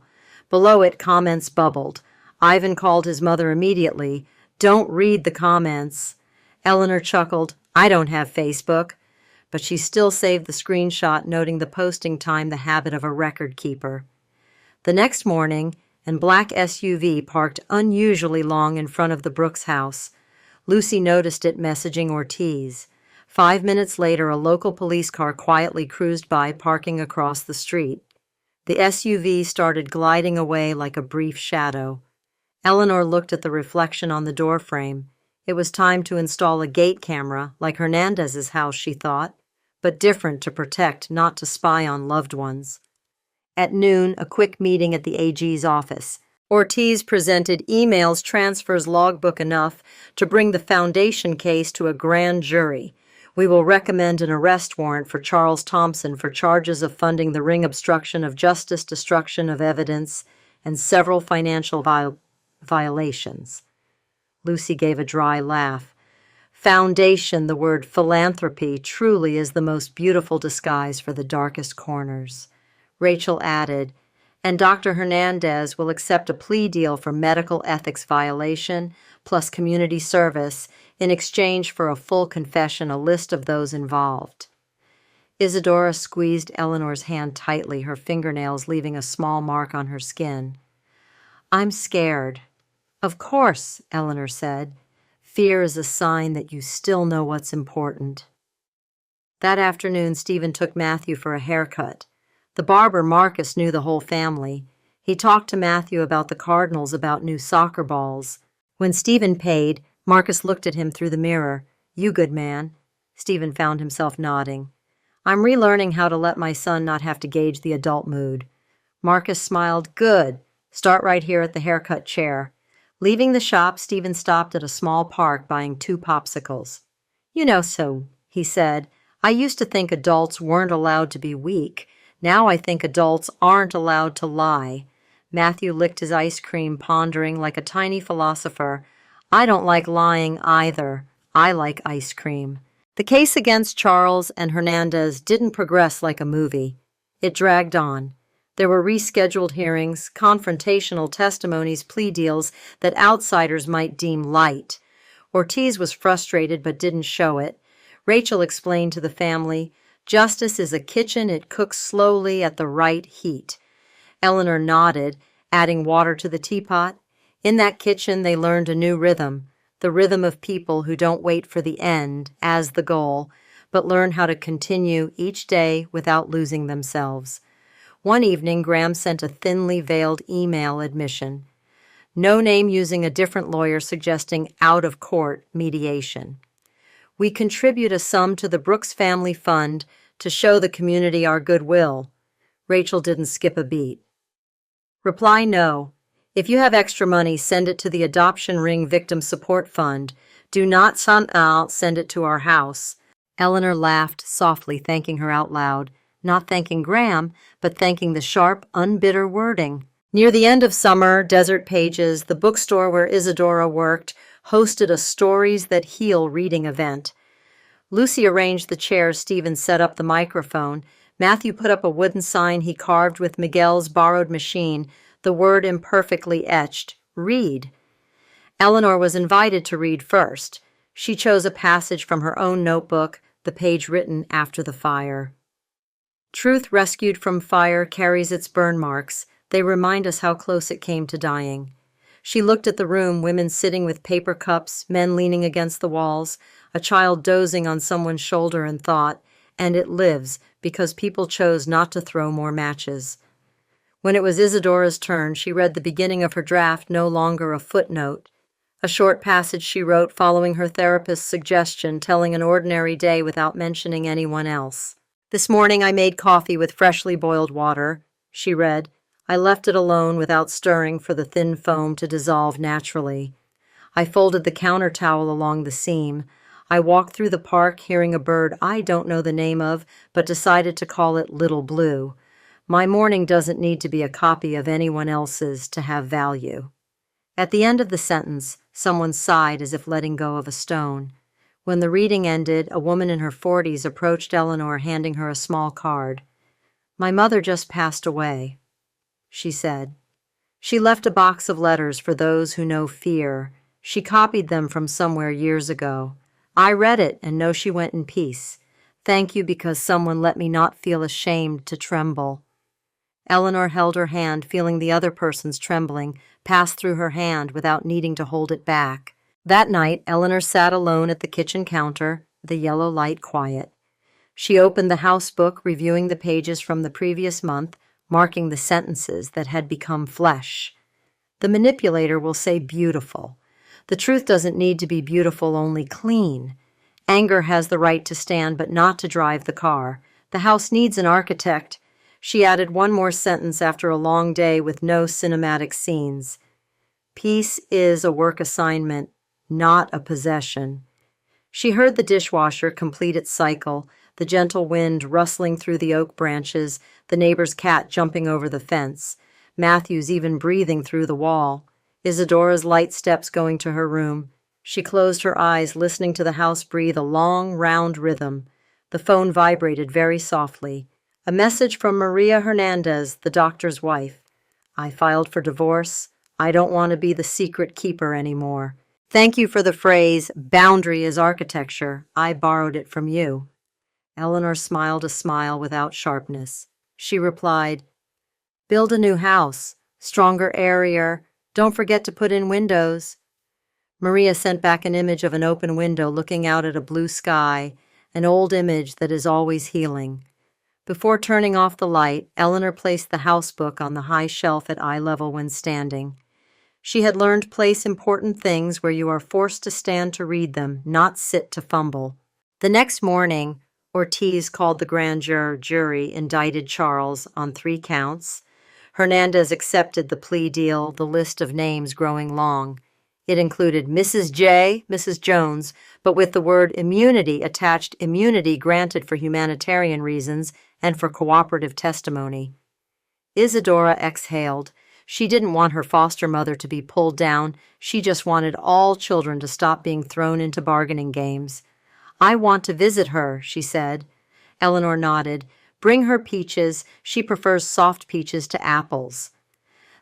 Below it, comments bubbled. Ivan called his mother immediately. "Don't read the comments." Eleanor chuckled, "I don't have Facebook." But she still saved the screenshot, noting the posting time, the habit of a record keeper. The next morning, a black SUV parked unusually long in front of the Brooks house. Lucy noticed it, messaging Ortiz. 5 minutes later, a local police car quietly cruised by, parking across the street. The SUV started gliding away like a brief shadow. Eleanor looked at the reflection on the doorframe. It was time to install a gate camera, like Hernandez's house, she thought, but different, to protect, not to spy on loved ones. At noon, a quick meeting at the AG's office. Ortiz presented emails, transfers, logbook enough to bring the foundation case to a grand jury. "We will recommend an arrest warrant for Charles Thompson for charges of funding the ring, obstruction of justice, destruction of evidence, and several financial violations." Lucy gave a dry laugh. Foundation, the word philanthropy, truly is the most beautiful disguise for the darkest corners. Rachel added, "And Dr. Hernandez will accept a plea deal for medical ethics violation plus community service in exchange for a full confession, a list of those involved." Isadora squeezed Eleanor's hand tightly, her fingernails leaving a small mark on her skin. "I'm scared." "Of course," Eleanor said. "Fear is a sign that you still know what's important." That afternoon, Stephen took Matthew for a haircut. The barber, Marcus, knew the whole family. He talked to Matthew about the Cardinals, about new soccer balls. When Stephen paid, Marcus looked at him through the mirror. "You good man." Stephen found himself nodding. "I'm relearning how to let my son not have to gauge the adult mood." Marcus smiled. "Good. Start right here at the haircut chair." Leaving the shop, Stephen stopped at a small park, buying 2 popsicles. "You know, so," he said, "I used to think adults weren't allowed to be weak. Now I think adults aren't allowed to lie." Matthew licked his ice cream, pondering like a tiny philosopher. "I don't like lying either. I like ice cream." The case against Charles and Hernandez didn't progress like a movie. It dragged on. There were rescheduled hearings, confrontational testimonies, plea deals that outsiders might deem light. Ortiz was frustrated but didn't show it. Rachel explained to the family, "Justice is a kitchen. It cooks slowly at the right heat." Eleanor nodded, adding water to the teapot. In that kitchen, they learned a new rhythm, the rhythm of people who don't wait for the end as the goal, but learn how to continue each day without losing themselves. One evening, Graham sent a thinly veiled email admission. No name, using a different lawyer, suggesting out-of-court mediation. "We contribute a sum to the Brooks Family Fund to show the community our goodwill." Rachel didn't skip a beat. "Reply no. If you have extra money, send it to the Adoption Ring Victim Support Fund. Do not send it to our house." Eleanor laughed softly, thanking her out loud. Not thanking Graham, but thanking the sharp, unbitter wording. Near the end of summer, Desert Pages, the bookstore where Isadora worked, hosted a Stories That Heal reading event. Lucy arranged the chairs, Stephen set up the microphone. Matthew put up a wooden sign he carved with Miguel's borrowed machine, the word imperfectly etched, "Read." Eleanor was invited to read first. She chose a passage from her own notebook, the page written after the fire. "Truth rescued from fire carries its burn marks. They remind us how close it came to dying." She looked at the room, women sitting with paper cups, men leaning against the walls, a child dozing on someone's shoulder, and thought, and it lives because people chose not to throw more matches. When it was Isadora's turn, she read the beginning of her draft, no longer a footnote. A short passage she wrote following her therapist's suggestion, telling an ordinary day without mentioning anyone else. "This morning I made coffee with freshly boiled water," she read. "I left it alone without stirring for the thin foam to dissolve naturally. I folded the counter towel along the seam. I walked through the park hearing a bird I don't know the name of, but decided to call it Little Blue. My morning doesn't need to be a copy of anyone else's to have value." At the end of the sentence, someone sighed as if letting go of a stone. When the reading ended, a woman in her 40s approached Eleanor, handing her a small card. "My mother just passed away," she said. "She left a box of letters for those who know fear. She copied them from somewhere years ago. I read it and know she went in peace. Thank you because someone let me not feel ashamed to tremble." Eleanor held her hand, feeling the other person's trembling pass through her hand without needing to hold it back. That night, Eleanor sat alone at the kitchen counter, the yellow light quiet. She opened the house book, reviewing the pages from the previous month, marking the sentences that had become flesh. The manipulator will say beautiful. The truth doesn't need to be beautiful, only clean. Anger has the right to stand but not to drive the car. The house needs an architect. She added one more sentence after a long day with no cinematic scenes. "Peace is a work assignment, not a possession." She heard the dishwasher complete its cycle, the gentle wind rustling through the oak branches, the neighbor's cat jumping over the fence, Matthew's even breathing through the wall, Isadora's light steps going to her room. She closed her eyes, listening to the house breathe a long, round rhythm. The phone vibrated very softly. A message from Maria Hernandez, the doctor's wife. "I filed for divorce. I don't want to be the secret keeper anymore. Thank you for the phrase, 'boundary is architecture.' I borrowed it from you." Eleanor smiled a smile without sharpness. She replied, "Build a new house. Stronger, airier. Don't forget to put in windows." Maria sent back an image of an open window looking out at a blue sky, an old image that is always healing. Before turning off the light, Eleanor placed the house book on the high shelf at eye level when standing. She had learned place important things where you are forced to stand to read them, not sit to fumble. The next morning, Ortiz called the grand jury, indicted Charles on 3 counts. Hernandez accepted the plea deal, the list of names growing long. It included Mrs. J., Mrs. Jones, but with the word immunity attached, immunity granted for humanitarian reasons and for cooperative testimony. Isadora exhaled. She didn't want her foster mother to be pulled down. She just wanted all children to stop being thrown into bargaining games. "I want to visit her," she said. Eleanor nodded. "Bring her peaches. She prefers soft peaches to apples."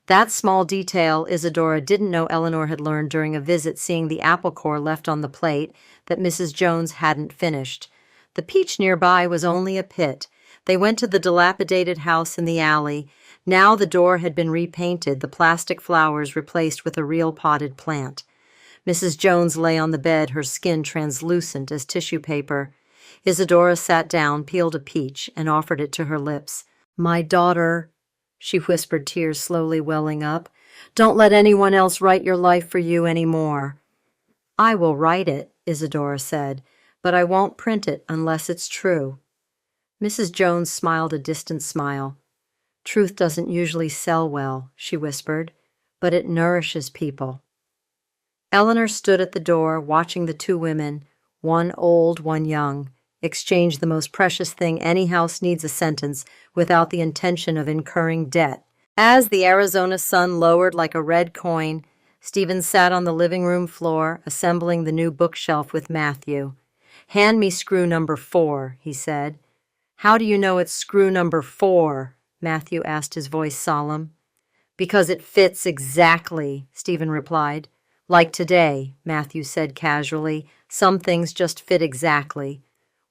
That small detail Isadora didn't know Eleanor had learned during a visit, seeing the apple core left on the plate that Mrs. Jones hadn't finished. The peach nearby was only a pit. They went to the dilapidated house in the alley. Now the door had been repainted, the plastic flowers replaced with a real potted plant. Mrs. Jones lay on the bed, her skin translucent as tissue paper. Isadora sat down, peeled a peach, and offered it to her lips. "My daughter," she whispered, tears slowly welling up, "don't let anyone else write your life for you anymore." "I will write it," Isadora said, "but I won't print it unless it's true." Mrs. Jones smiled a distant smile. "Truth doesn't usually sell well," she whispered, "but it nourishes people." Eleanor stood at the door, watching the 2 women, one old, one young, exchange the most precious thing any house needs, a sentence, without the intention of incurring debt. As the Arizona sun lowered like a red coin, Stephen sat on the living room floor, assembling the new bookshelf with Matthew. "Hand me screw number 4, he said. "How do you know it's screw number 4? Matthew asked, his voice solemn. "Because it fits exactly," Stephen replied. "Like today," Matthew said casually. "Some things just fit exactly."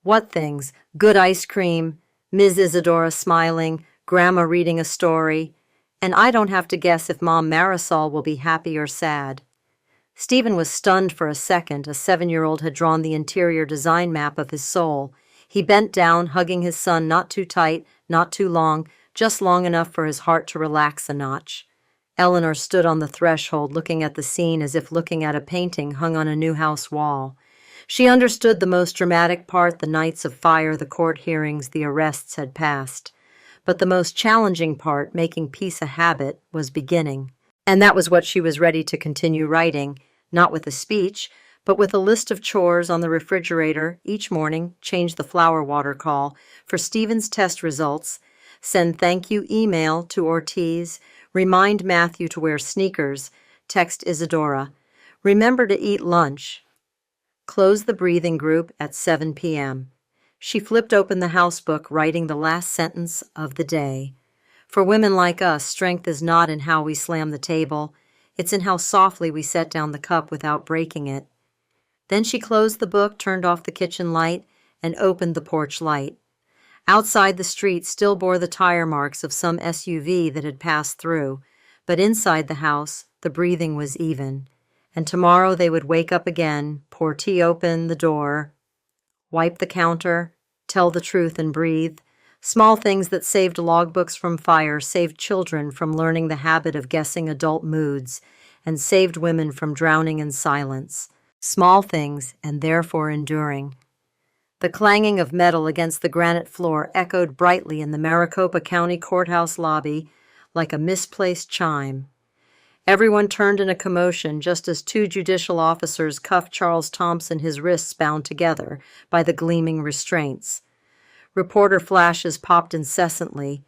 "What things?" "Good ice cream, Ms. Isadora smiling, Grandma reading a story, and I don't have to guess if Mom Marisol will be happy or sad." Stephen was stunned for a second. A 7-year-old had drawn the interior design map of his soul. He bent down, hugging his son, not too tight, not too long, just long enough for his heart to relax a notch. Eleanor stood on the threshold looking at the scene as if looking at a painting hung on a new house wall. She understood the most dramatic part, the nights of fire, the court hearings, the arrests had passed. But the most challenging part, making peace a habit, was beginning. And that was what she was ready to continue writing, not with a speech, but with a list of chores on the refrigerator each morning, change the flower water call for Stephen's test results, send thank you email to Ortiz, remind Matthew to wear sneakers, text Isadora, remember to eat lunch, close the breathing group at 7 p.m. She flipped open the housebook, writing the last sentence of the day. For women like us, strength is not in how we slam the table. It's in how softly we set down the cup without breaking it. Then she closed the book, turned off the kitchen light, and opened the porch light. Outside, the street still bore the tire marks of some SUV that had passed through, but inside the house, the breathing was even. And tomorrow they would wake up again, pour tea open the door, wipe the counter, tell the truth and breathe. Small things that saved logbooks from fire, saved children from learning the habit of guessing adult moods, and saved women from drowning in silence. Small things, and therefore enduring. The clanging of metal against the granite floor echoed brightly in the Maricopa County Courthouse lobby like a misplaced chime. Everyone turned in a commotion just as two judicial officers cuffed Charles Thompson, his wrists bound together by the gleaming restraints. Reporter flashes popped incessantly.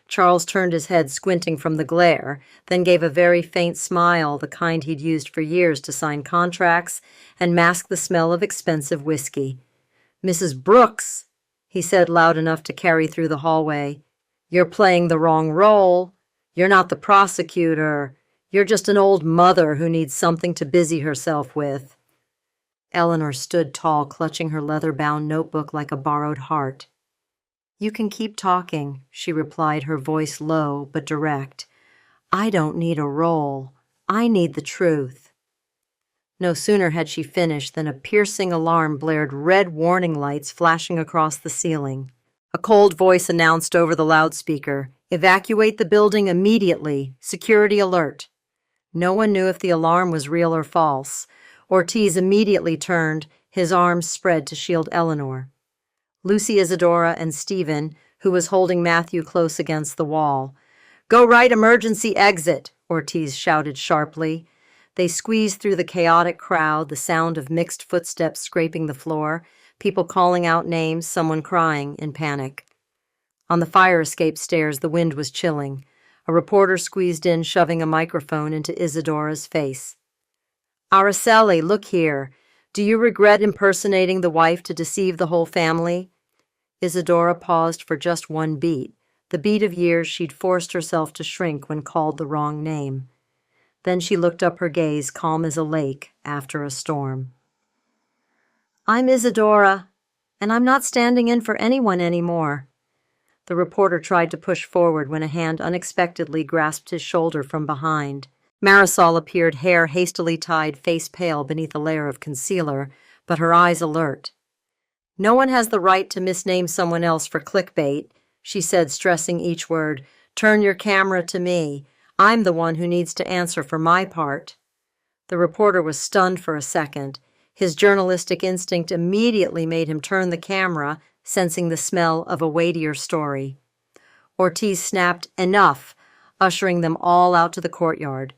Charles turned his head, squinting from the glare, then gave a very faint smile, the kind he'd used for years to sign contracts and mask the smell of expensive whiskey. "Mrs. Brooks," he said loud enough to carry through the hallway, "you're playing the wrong role. You're not the prosecutor. You're just an old mother who needs something to busy herself with." Eleanor stood tall, clutching her leather-bound notebook like a borrowed heart. "You can keep talking," she replied, her voice low but direct. "I don't need a role. I need the truth." No sooner had she finished than a piercing alarm blared, red warning lights flashing across the ceiling. A cold voice announced over the loudspeaker, "Evacuate the building immediately. Security alert." No one knew if the alarm was real or false. Ortiz immediately turned, his arms spread to shield Eleanor. Lucy, Isadora, and Stephen, who was holding Matthew close against the wall. "Go right emergency exit," Ortiz shouted sharply. They squeezed through the chaotic crowd, the sound of mixed footsteps scraping the floor, people calling out names, someone crying in panic. On the fire escape stairs, the wind was chilling. A reporter squeezed in, shoving a microphone into Isadora's face. "Araceli, look here. Do you regret impersonating the wife to deceive the whole family?" Isadora paused for just one beat, the beat of years she'd forced herself to shrink when called the wrong name. Then she looked up, her gaze calm as a lake after a storm. "I'm Isadora, and I'm not standing in for anyone anymore." The reporter tried to push forward when a hand unexpectedly grasped his shoulder from behind. Marisol appeared, hair hastily tied, face pale beneath a layer of concealer, but her eyes alert. "No one has the right to misname someone else for clickbait," she said, stressing each word. "Turn your camera to me. I'm the one who needs to answer for my part." The reporter was stunned for a second. His journalistic instinct immediately made him turn the camera, sensing the smell of a weightier story. Ortiz snapped, "Enough," ushering them all out to the courtyard.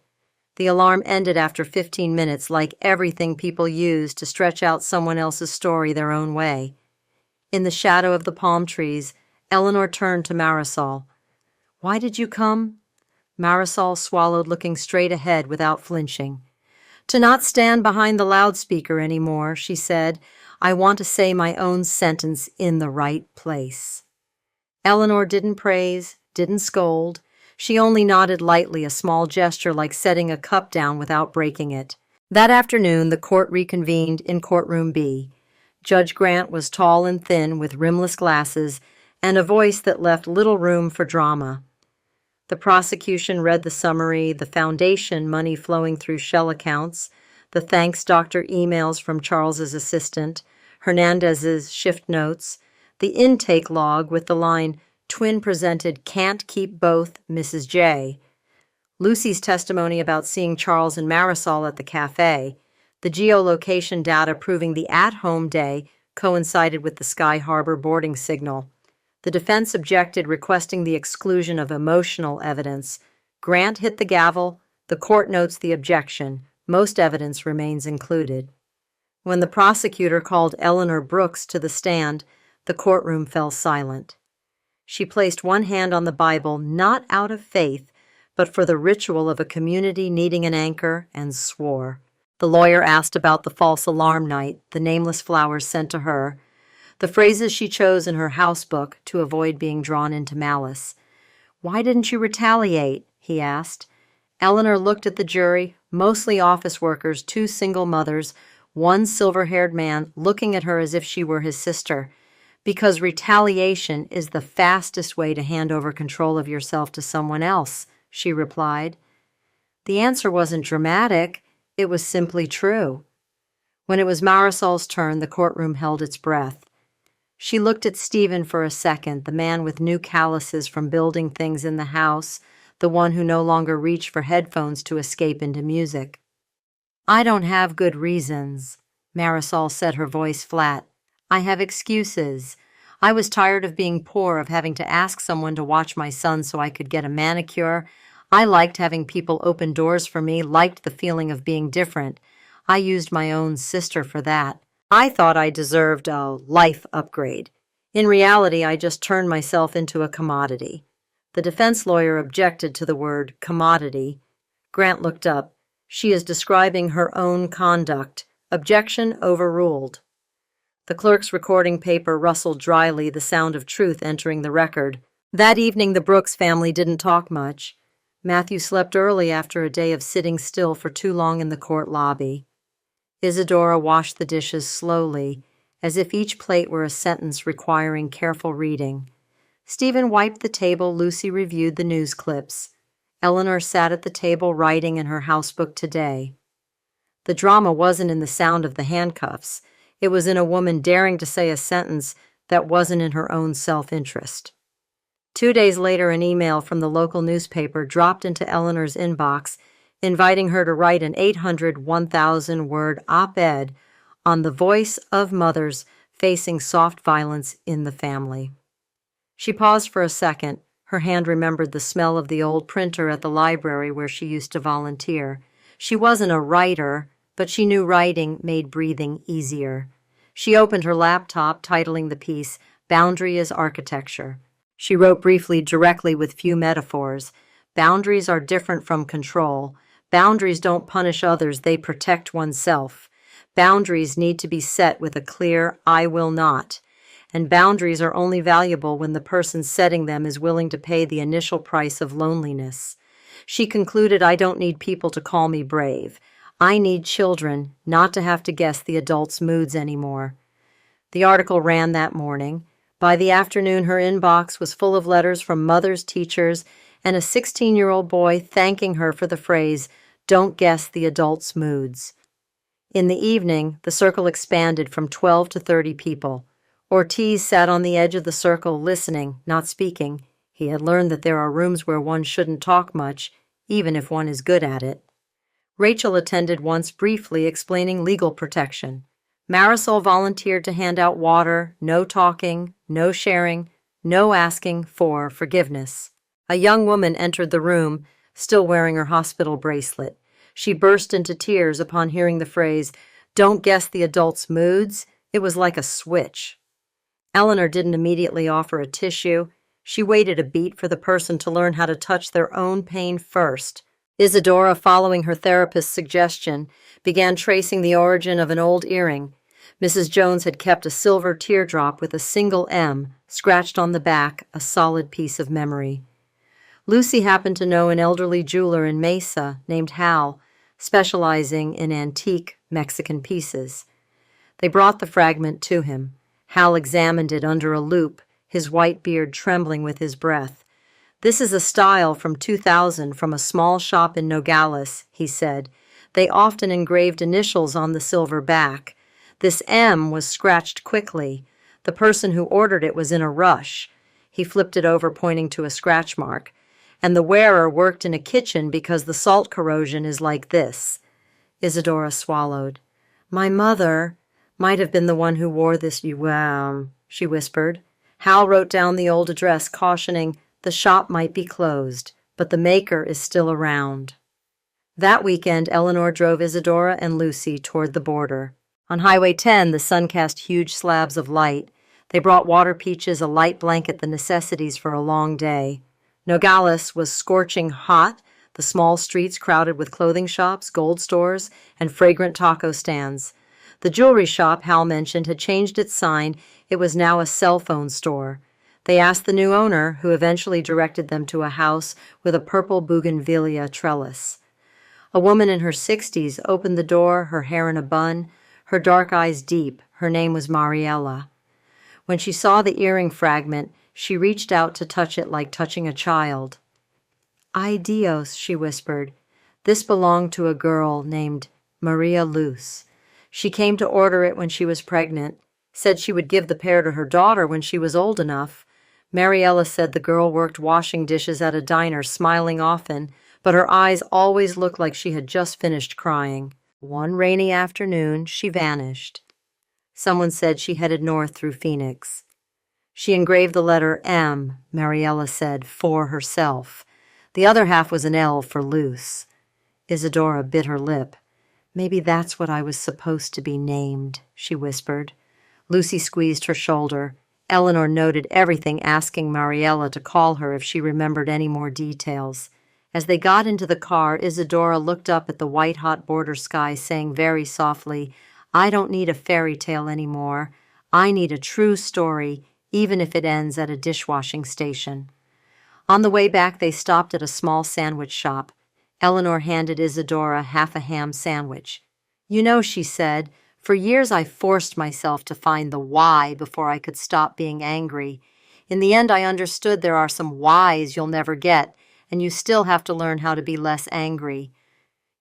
The alarm ended after 15 minutes, like everything people use to stretch out someone else's story their own way. In the shadow of the palm trees, Eleanor turned to Marisol. "Why did you come?" Marisol swallowed, looking straight ahead without flinching. "To not stand behind the loudspeaker anymore," she said. "I want to say my own sentence in the right place." Eleanor didn't praise, didn't scold. She only nodded lightly, a small gesture like setting a cup down without breaking it. That afternoon, the court reconvened in courtroom B. Judge Grant was tall and thin, with rimless glasses, and a voice that left little room for drama. The prosecution read the summary, the foundation money flowing through shell accounts, the thanks doctor emails from Charles's assistant, Hernandez's shift notes, the intake log with the line, Twin presented Can't Keep Both, Mrs. J. Lucy's testimony about seeing Charles and Marisol at the cafe, the geolocation data proving the at-home day coincided with the Sky Harbor boarding signal. The defense objected, requesting the exclusion of emotional evidence. Grant hit the gavel. The court notes the objection. Most evidence remains included. When the prosecutor called Eleanor Brooks to the stand, the courtroom fell silent. She placed one hand on the Bible, not out of faith, but for the ritual of a community needing an anchor, and swore. The lawyer asked about the false alarm night, the nameless flowers sent to her, the phrases she chose in her house book to avoid being drawn into malice. "Why didn't you retaliate?" he asked. Eleanor looked at the jury, mostly office workers, 2 single mothers, 1 silver-haired man looking at her as if she were his sister. "Because retaliation is the fastest way to hand over control of yourself to someone else," she replied. The answer wasn't dramatic. It was simply true. When it was Marisol's turn, the courtroom held its breath. She looked at Stephen for a second, the man with new calluses from building things in the house, the one who no longer reached for headphones to escape into music. "I don't have good reasons," Marisol said, her voice flat. "I have excuses. I was tired of being poor, of having to ask someone to watch my son so I could get a manicure. I liked having people open doors for me, liked the feeling of being different. I used my own sister for that. I thought I deserved a life upgrade. In reality, I just turned myself into a commodity." The defense lawyer objected to the word commodity. Grant looked up. "She is describing her own conduct. Objection overruled." The clerk's recording paper rustled dryly, the sound of truth entering the record. That evening, the Brooks family didn't talk much. Matthew slept early after a day of sitting still for too long in the court lobby. Isadora washed the dishes slowly, as if each plate were a sentence requiring careful reading. Stephen wiped the table. Lucy reviewed the news clips. Eleanor sat at the table writing in her housebook today. The drama wasn't in the sound of the handcuffs. It was in a woman daring to say a sentence that wasn't in her own self-interest. 2 days later, an email from the local newspaper dropped into Eleanor's inbox, inviting her to write an 800, 1,000-word op-ed on the voice of mothers facing soft violence in the family. She paused for a second. Her hand remembered the smell of the old printer at the library where she used to volunteer. She wasn't a writer, but she knew writing made breathing easier. She opened her laptop, titling the piece, "Boundary is Architecture." She wrote briefly, directly, with few metaphors. Boundaries are different from control. Boundaries don't punish others, they protect oneself. Boundaries need to be set with a clear, "I will not." And boundaries are only valuable when the person setting them is willing to pay the initial price of loneliness. She concluded, "I don't need people to call me brave. I need children not to have to guess the adults' moods anymore." The article ran that morning. By the afternoon, her inbox was full of letters from mothers, teachers, and a 16-year-old boy thanking her for the phrase, "Don't guess the adults' moods." In the evening, the circle expanded from 12 to 30 people. Ortiz sat on the edge of the circle, listening, not speaking. He had learned that there are rooms where one shouldn't talk much, even if one is good at it. Rachel attended once briefly, explaining legal protection. Marisol volunteered to hand out water, no talking, no sharing, no asking for forgiveness. A young woman entered the room, still wearing her hospital bracelet. She burst into tears upon hearing the phrase, "Don't guess the adults' moods." It was like a switch. Eleanor didn't immediately offer a tissue. She waited a beat for the person to learn how to touch their own pain first. Isadora, following her therapist's suggestion, began tracing the origin of an old earring. Mrs. Jones had kept a silver teardrop with a single M scratched on the back, a solid piece of memory. Lucy happened to know an elderly jeweler in Mesa named Hal, specializing in antique Mexican pieces. They brought the fragment to him. Hal examined it under a loupe, his white beard trembling with his breath. "This is a style from 2000 from a small shop in Nogales," he said. "They often engraved initials on the silver back. This M was scratched quickly. The person who ordered it was in a rush. He flipped it over, pointing to a scratch mark. And the wearer worked in a kitchen because the salt corrosion is like this. Isadora swallowed. My mother might have been the one who wore this, she whispered. Hal wrote down the old address, cautioning the shop might be closed, but the maker is still around. That weekend, Eleanor drove Isadora and Lucy toward the border. On Highway 10, the sun cast huge slabs of light. They brought water peaches, a light blanket, the necessities for a long day. Nogales was scorching hot, the small streets crowded with clothing shops, gold stores, and fragrant taco stands. The jewelry shop Hal mentioned had changed its sign. It was now a cell phone store. They asked the new owner, who eventually directed them to a house with a purple bougainvillea trellis. A woman in her 60s opened the door, her hair in a bun, her dark eyes deep. Her name was Mariella. When she saw the earring fragment, she reached out to touch it like touching a child. Ay Dios, she whispered. This belonged to a girl named Maria Luz. She came to order it when she was pregnant, said she would give the pair to her daughter when she was old enough. Mariella said the girl worked washing dishes at a diner, smiling often, but her eyes always looked like she had just finished crying. One rainy afternoon, she vanished. Someone said she headed north through Phoenix. She engraved the letter M, Mariella said, for herself. The other half was an L for loose. Isadora bit her lip. Maybe that's what I was supposed to be named, she whispered. Lucy squeezed her shoulder. Eleanor noted everything, asking Mariella to call her if she remembered any more details. As they got into the car, Isadora looked up at the white-hot border sky, saying very softly, I don't need a fairy tale anymore. I need a true story, even if it ends at a dishwashing station. On the way back, they stopped at a small sandwich shop. Eleanor handed Isadora half a ham sandwich. You know, she said, for years I forced myself to find the why before I could stop being angry. In the end, I understood there are some whys you'll never get, and you still have to learn how to be less angry.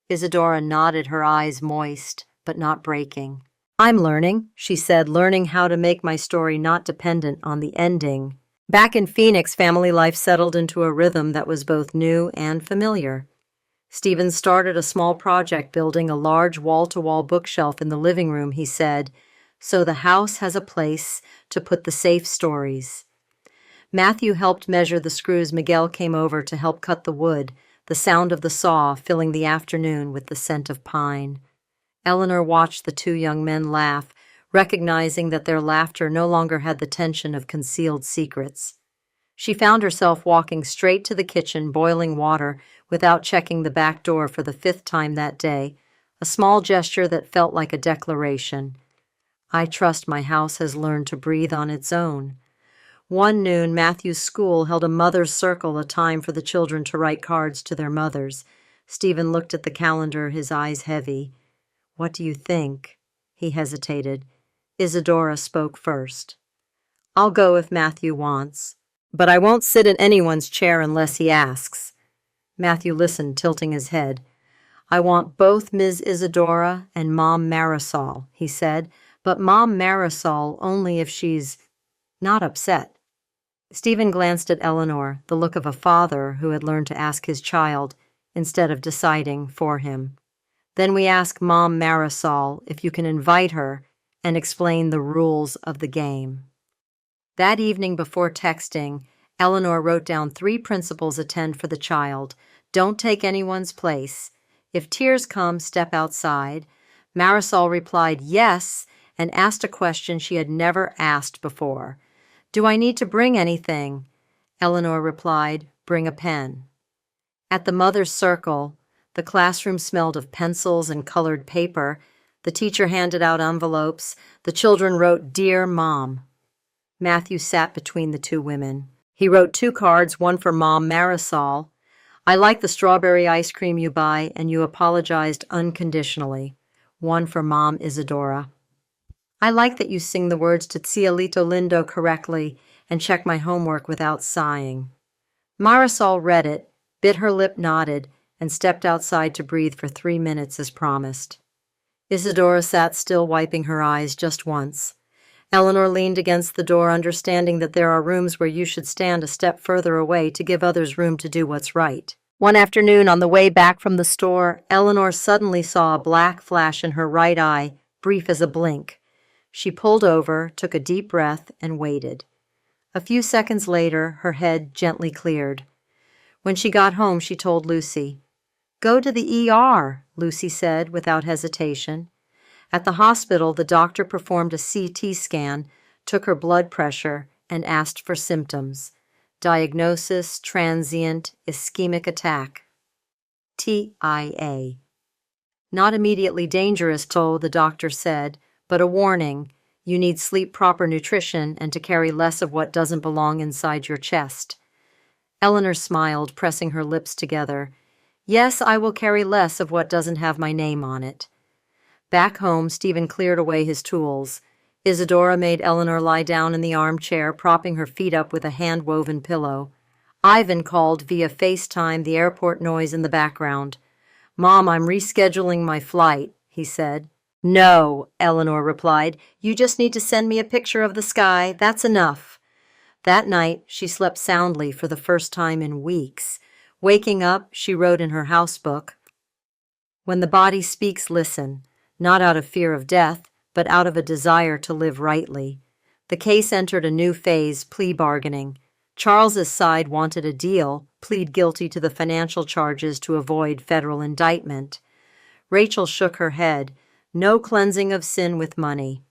Isadora nodded, her eyes moist, but not breaking. I'm learning, she said, learning how to make my story not dependent on the ending. Back in Phoenix, family life settled into a rhythm that was both new and familiar. Stephen started a small project building a large wall-to-wall bookshelf in the living room, he said, so the house has a place to put the safe stories. Matthew helped measure the screws. Miguel came over to help cut the wood, the sound of the saw filling the afternoon with the scent of pine. Eleanor watched the two young men laugh, recognizing that their laughter no longer had the tension of concealed secrets. She found herself walking straight to the kitchen, boiling water, without checking the back door for the 5th time that day, a small gesture that felt like a declaration. I trust my house has learned to breathe on its own. One noon, Matthew's school held a mother's circle, a time for the children to write cards to their mothers. Stephen looked at the calendar, his eyes heavy. What do you think? He hesitated. Isadora spoke first. I'll go if Matthew wants, but I won't sit in anyone's chair unless he asks. Matthew listened, tilting his head. I want both Ms. Isadora and Mom Marisol, he said, but Mom Marisol only if she's not upset. Stephen glanced at Eleanor, the look of a father who had learned to ask his child instead of deciding for him. Then we ask Mom Marisol if you can invite her and explain the rules of the game. That evening before texting, Eleanor wrote down 3 principles attend for the child. Don't take anyone's place. If tears come, step outside. Marisol replied yes and asked a question she had never asked before. Do I need to bring anything? Eleanor replied, bring a pen. At the mother's circle, the classroom smelled of pencils and colored paper. The teacher handed out envelopes. The children wrote, Dear Mom. Matthew sat between the 2 women. He wrote 2 cards, one for Mom Marisol. I like the strawberry ice cream you buy, and you apologized unconditionally. One for Mom Isadora. I like that you sing the words to Cielito Lindo correctly and check my homework without sighing. Marisol read it, bit her lip, nodded, and stepped outside to breathe for 3 minutes as promised. Isadora sat still, wiping her eyes just once. Eleanor leaned against the door, understanding that there are rooms where you should stand a step further away to give others room to do what's right. One afternoon, on the way back from the store, Eleanor suddenly saw a black flash in her right eye, brief as a blink. She pulled over, took a deep breath, and waited. A few seconds later, her head gently cleared. When she got home, she told Lucy. "Go to the ER," Lucy said without hesitation. At the hospital, the doctor performed a CT scan, took her blood pressure, and asked for symptoms. Diagnosis: transient ischemic attack. TIA. Not immediately dangerous, so the doctor said, but a warning. You need sleep, proper nutrition, and to carry less of what doesn't belong inside your chest. Eleanor smiled, pressing her lips together. Yes, I will carry less of what doesn't have my name on it. Back home, Stephen cleared away his tools. Isadora made Eleanor lie down in the armchair, propping her feet up with a hand-woven pillow. Ivan called via FaceTime, the airport noise in the background. "Mom, I'm rescheduling my flight," he said. "No," Eleanor replied. "You just need to send me a picture of the sky. That's enough." That night, she slept soundly for the first time in weeks. Waking up, she wrote in her housebook, "When the body speaks, listen. Not out of fear of death, but out of a desire to live rightly." The case entered a new phase, plea bargaining. Charles's side wanted a deal, plead guilty to the financial charges to avoid federal indictment. Rachel shook her head. No cleansing of sin with money.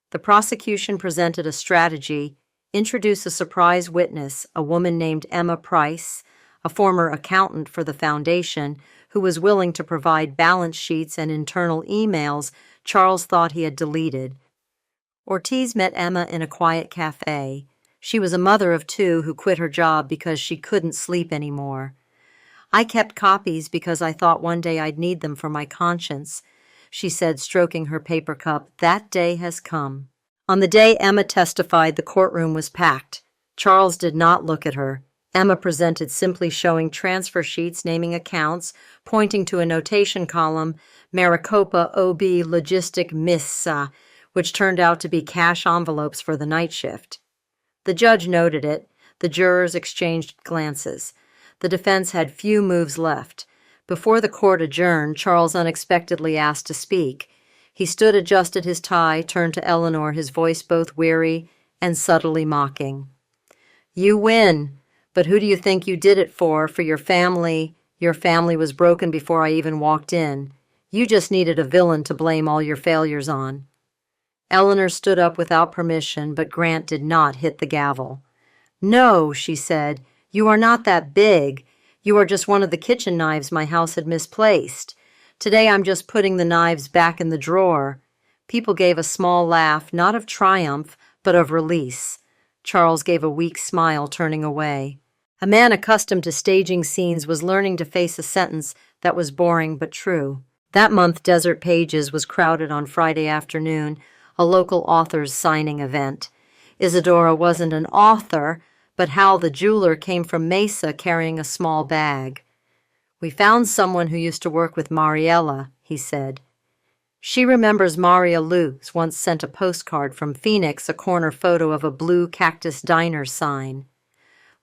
The prosecution presented a strategy: introduce a surprise witness, a woman named Emma Price, a former accountant for the foundation, who was willing to provide balance sheets and internal emails Charles thought he had deleted. Ortiz met Emma in a quiet cafe. She was a mother of two who quit her job because she couldn't sleep anymore. "I kept copies because I thought one day I'd need them for my conscience," she said, stroking her paper cup. "That day has come." On the day Emma testified, the courtroom was packed. Charles did not look at her. Emma presented, simply showing transfer sheets naming accounts, pointing to a notation column, Maricopa OB Logistic Missa, which turned out to be cash envelopes for the night shift. The judge noted it. The jurors exchanged glances. The defense had few moves left. Before the court adjourned, Charles unexpectedly asked to speak. He stood, adjusted his tie, turned to Eleanor, his voice both weary and subtly mocking. "You win. But who do you think you did it for? For your family? Your family was broken before I even walked in. You just needed a villain to blame all your failures on." Eleanor stood up without permission, but Grant did not hit the gavel. "No," she said, "you are not that big. You are just one of the kitchen knives my house had misplaced. Today I'm just putting the knives back in the drawer." People gave a small laugh, not of triumph, but of release. Charles gave a weak smile, turning away. A man accustomed to staging scenes was learning to face a sentence that was boring but true. That month, Desert Pages was crowded on Friday afternoon, a local author's signing event. Isadora wasn't an author, but Hal the jeweler came from Mesa carrying a small bag. "We found someone who used to work with Mariella," he said. She remembers Maria Luz once sent a postcard from Phoenix, a corner photo of a blue Cactus Diner sign.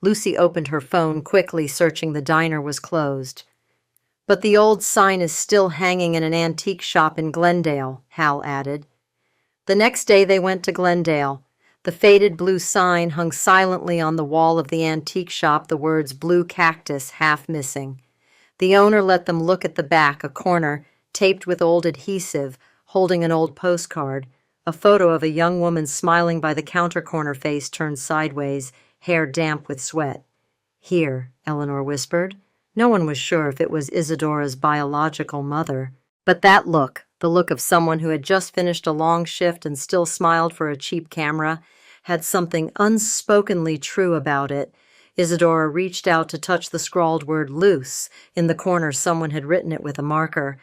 Lucy opened her phone quickly, searching. The diner was closed. "But the old sign is still hanging in an antique shop in Glendale," Hal added. The next day they went to Glendale. The faded blue sign hung silently on the wall of the antique shop, the words "Blue Cactus" half missing. The owner let them look at the back, a corner taped with old adhesive, holding an old postcard, a photo of a young woman smiling by the counter corner, face turned sideways, hair damp with sweat. "Here," Eleanor whispered. No one was sure if it was Isadora's biological mother. But that look, the look of someone who had just finished a long shift and still smiled for a cheap camera, had something unspokenly true about it. Isadora reached out to touch the scrawled word "loose." In the corner, someone had written it with a marker.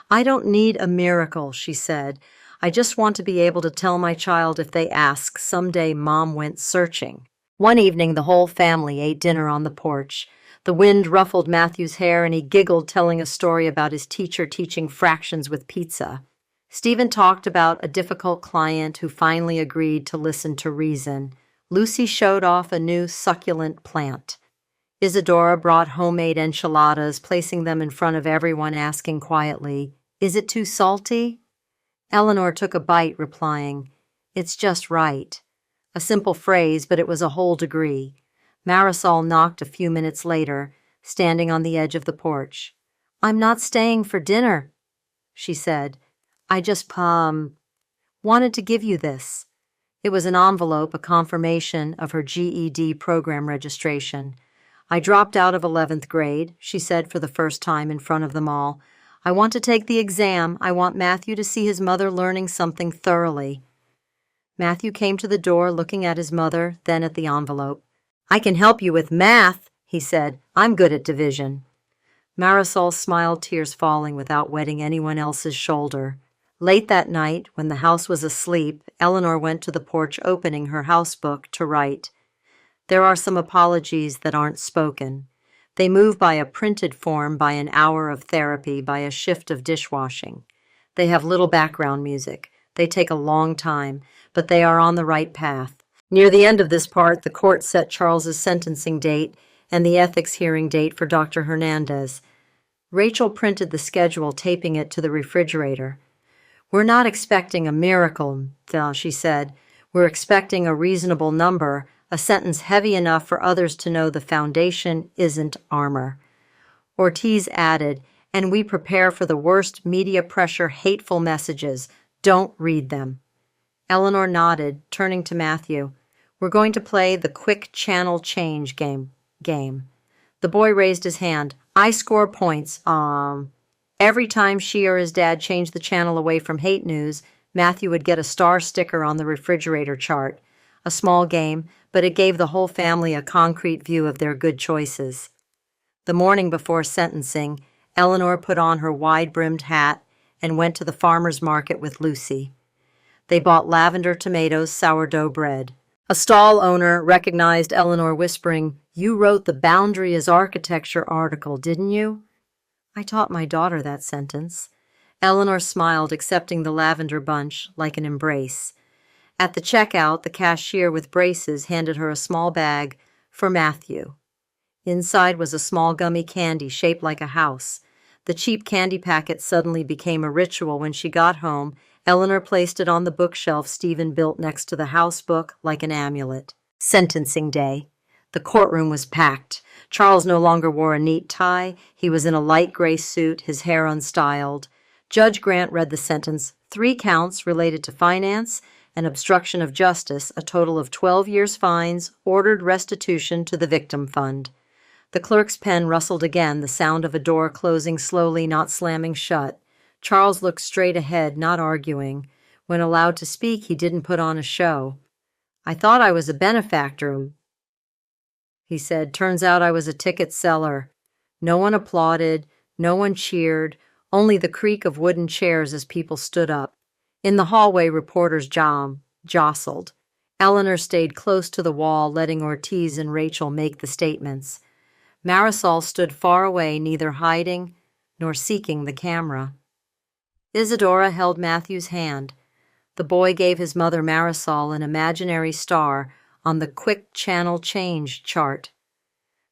"I don't need a miracle," she said. "I just want to be able to tell my child if they ask, someday Mom went searching." One evening, the whole family ate dinner on the porch. The wind ruffled Matthew's hair, and he giggled, telling a story about his teacher teaching fractions with pizza. Stephen talked about a difficult client who finally agreed to listen to reason. Lucy showed off a new succulent plant. Isadora brought homemade enchiladas, placing them in front of everyone, asking quietly, "Is it too salty?" Eleanor took a bite, replying, "It's just right." A simple phrase, but it was a whole degree. Marisol knocked a few minutes later, standing on the edge of the porch. "I'm not staying for dinner," she said. "I just, wanted to give you this." It was an envelope, a confirmation of her GED program registration. "I dropped out of 11th grade," she said for the first time in front of them all. "I want to take the exam. I want Matthew to see his mother learning something thoroughly." Matthew came to the door, looking at his mother, then at the envelope. "I can help you with math," he said. "I'm good at division." Marisol smiled, tears falling without wetting anyone else's shoulder. Late that night, when the house was asleep, Eleanor went to the porch, opening her house book to write. There are some apologies that aren't spoken. They move by a printed form, by an hour of therapy, by a shift of dishwashing. They have little background music. They take a long time, but they are on the right path. Near the end of this part, the court set Charles's sentencing date and the ethics hearing date for Dr. Hernandez. Rachel printed the schedule, taping it to the refrigerator. "We're not expecting a miracle," she said. "We're expecting a reasonable number, a sentence heavy enough for others to know the foundation isn't armor." Ortiz added, "And we prepare for the worst media pressure, hateful messages. Don't read them." Eleanor nodded, turning to Matthew. "We're going to play the quick channel change game. The boy raised his hand. "I score points. Every time she or his dad changed the channel away from hate news, Matthew would get a star sticker on the refrigerator chart. A small game, but it gave the whole family a concrete view of their good choices." The morning before sentencing, Eleanor put on her wide-brimmed hat and went to the farmer's market with Lucy. They bought lavender tomatoes, sourdough bread. A stall owner recognized Eleanor, whispering, "You wrote the Boundary is Architecture article, didn't you?" "I taught my daughter that sentence." Eleanor smiled, accepting the lavender bunch like an embrace. At the checkout, the cashier with braces handed her a small bag for Matthew. Inside was a small gummy candy shaped like a house. The cheap candy packet suddenly became a ritual. When she got home, Eleanor placed it on the bookshelf Stephen built next to the house book like an amulet. Sentencing day. The courtroom was packed. Charles no longer wore a neat tie. He was in a light gray suit, his hair unstyled. Judge Grant read the sentence, 3 counts related to finance and obstruction of justice, a total of 12 years fines, ordered restitution to the victim fund. The clerk's pen rustled again, the sound of a door closing slowly, not slamming shut. Charles looked straight ahead, not arguing. When allowed to speak, he didn't put on a show. "I thought I was a benefactor," he said. "Turns out I was a ticket seller." No one applauded, no one cheered, only the creak of wooden chairs as people stood up. In the hallway, reporters jostled. Eleanor stayed close to the wall, letting Ortiz and Rachel make the statements. Marisol stood far away, neither hiding nor seeking the camera. Isadora held Matthew's hand. The boy gave his mother Marisol an imaginary star on the quick channel change chart.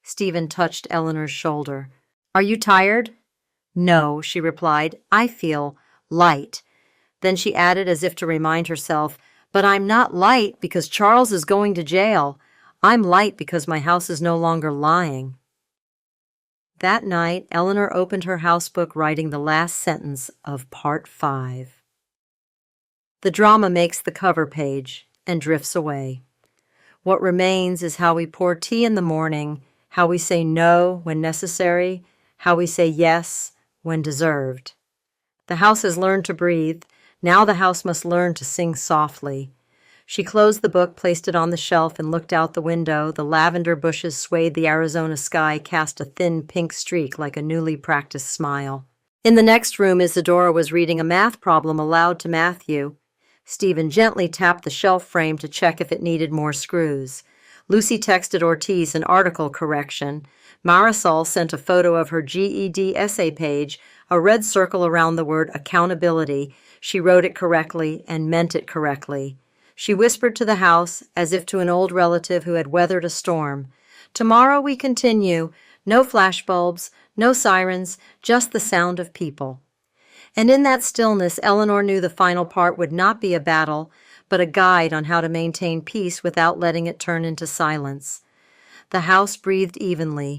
Stephen touched Eleanor's shoulder. "Are you tired?" "No," she replied. "I feel light." Then she added, as if to remind herself, "But I'm not light because Charles is going to jail. I'm light because my house is no longer lying." That night, Eleanor opened her housebook, writing the last sentence of Part 5. The drama makes the cover page and drifts away. What remains is how we pour tea in the morning, how we say no when necessary, how we say yes when deserved. The house has learned to breathe. Now the house must learn to sing softly. She closed the book, placed it on the shelf, and looked out the window. The lavender bushes swayed, the Arizona sky cast a thin pink streak like a newly practiced smile. In the next room, Isadora was reading a math problem aloud to Matthew. Stephen gently tapped the shelf frame to check if it needed more screws. Lucy texted Ortiz an article correction. Marisol sent a photo of her GED essay page, a red circle around the word accountability. She wrote it correctly and meant it correctly. She whispered to the house, as if to an old relative who had weathered a storm, "Tomorrow we continue. No flashbulbs, no sirens, just the sound of people." And in that stillness, Eleanor knew the final part would not be a battle, but a guide on how to maintain peace without letting it turn into silence. The house breathed evenly.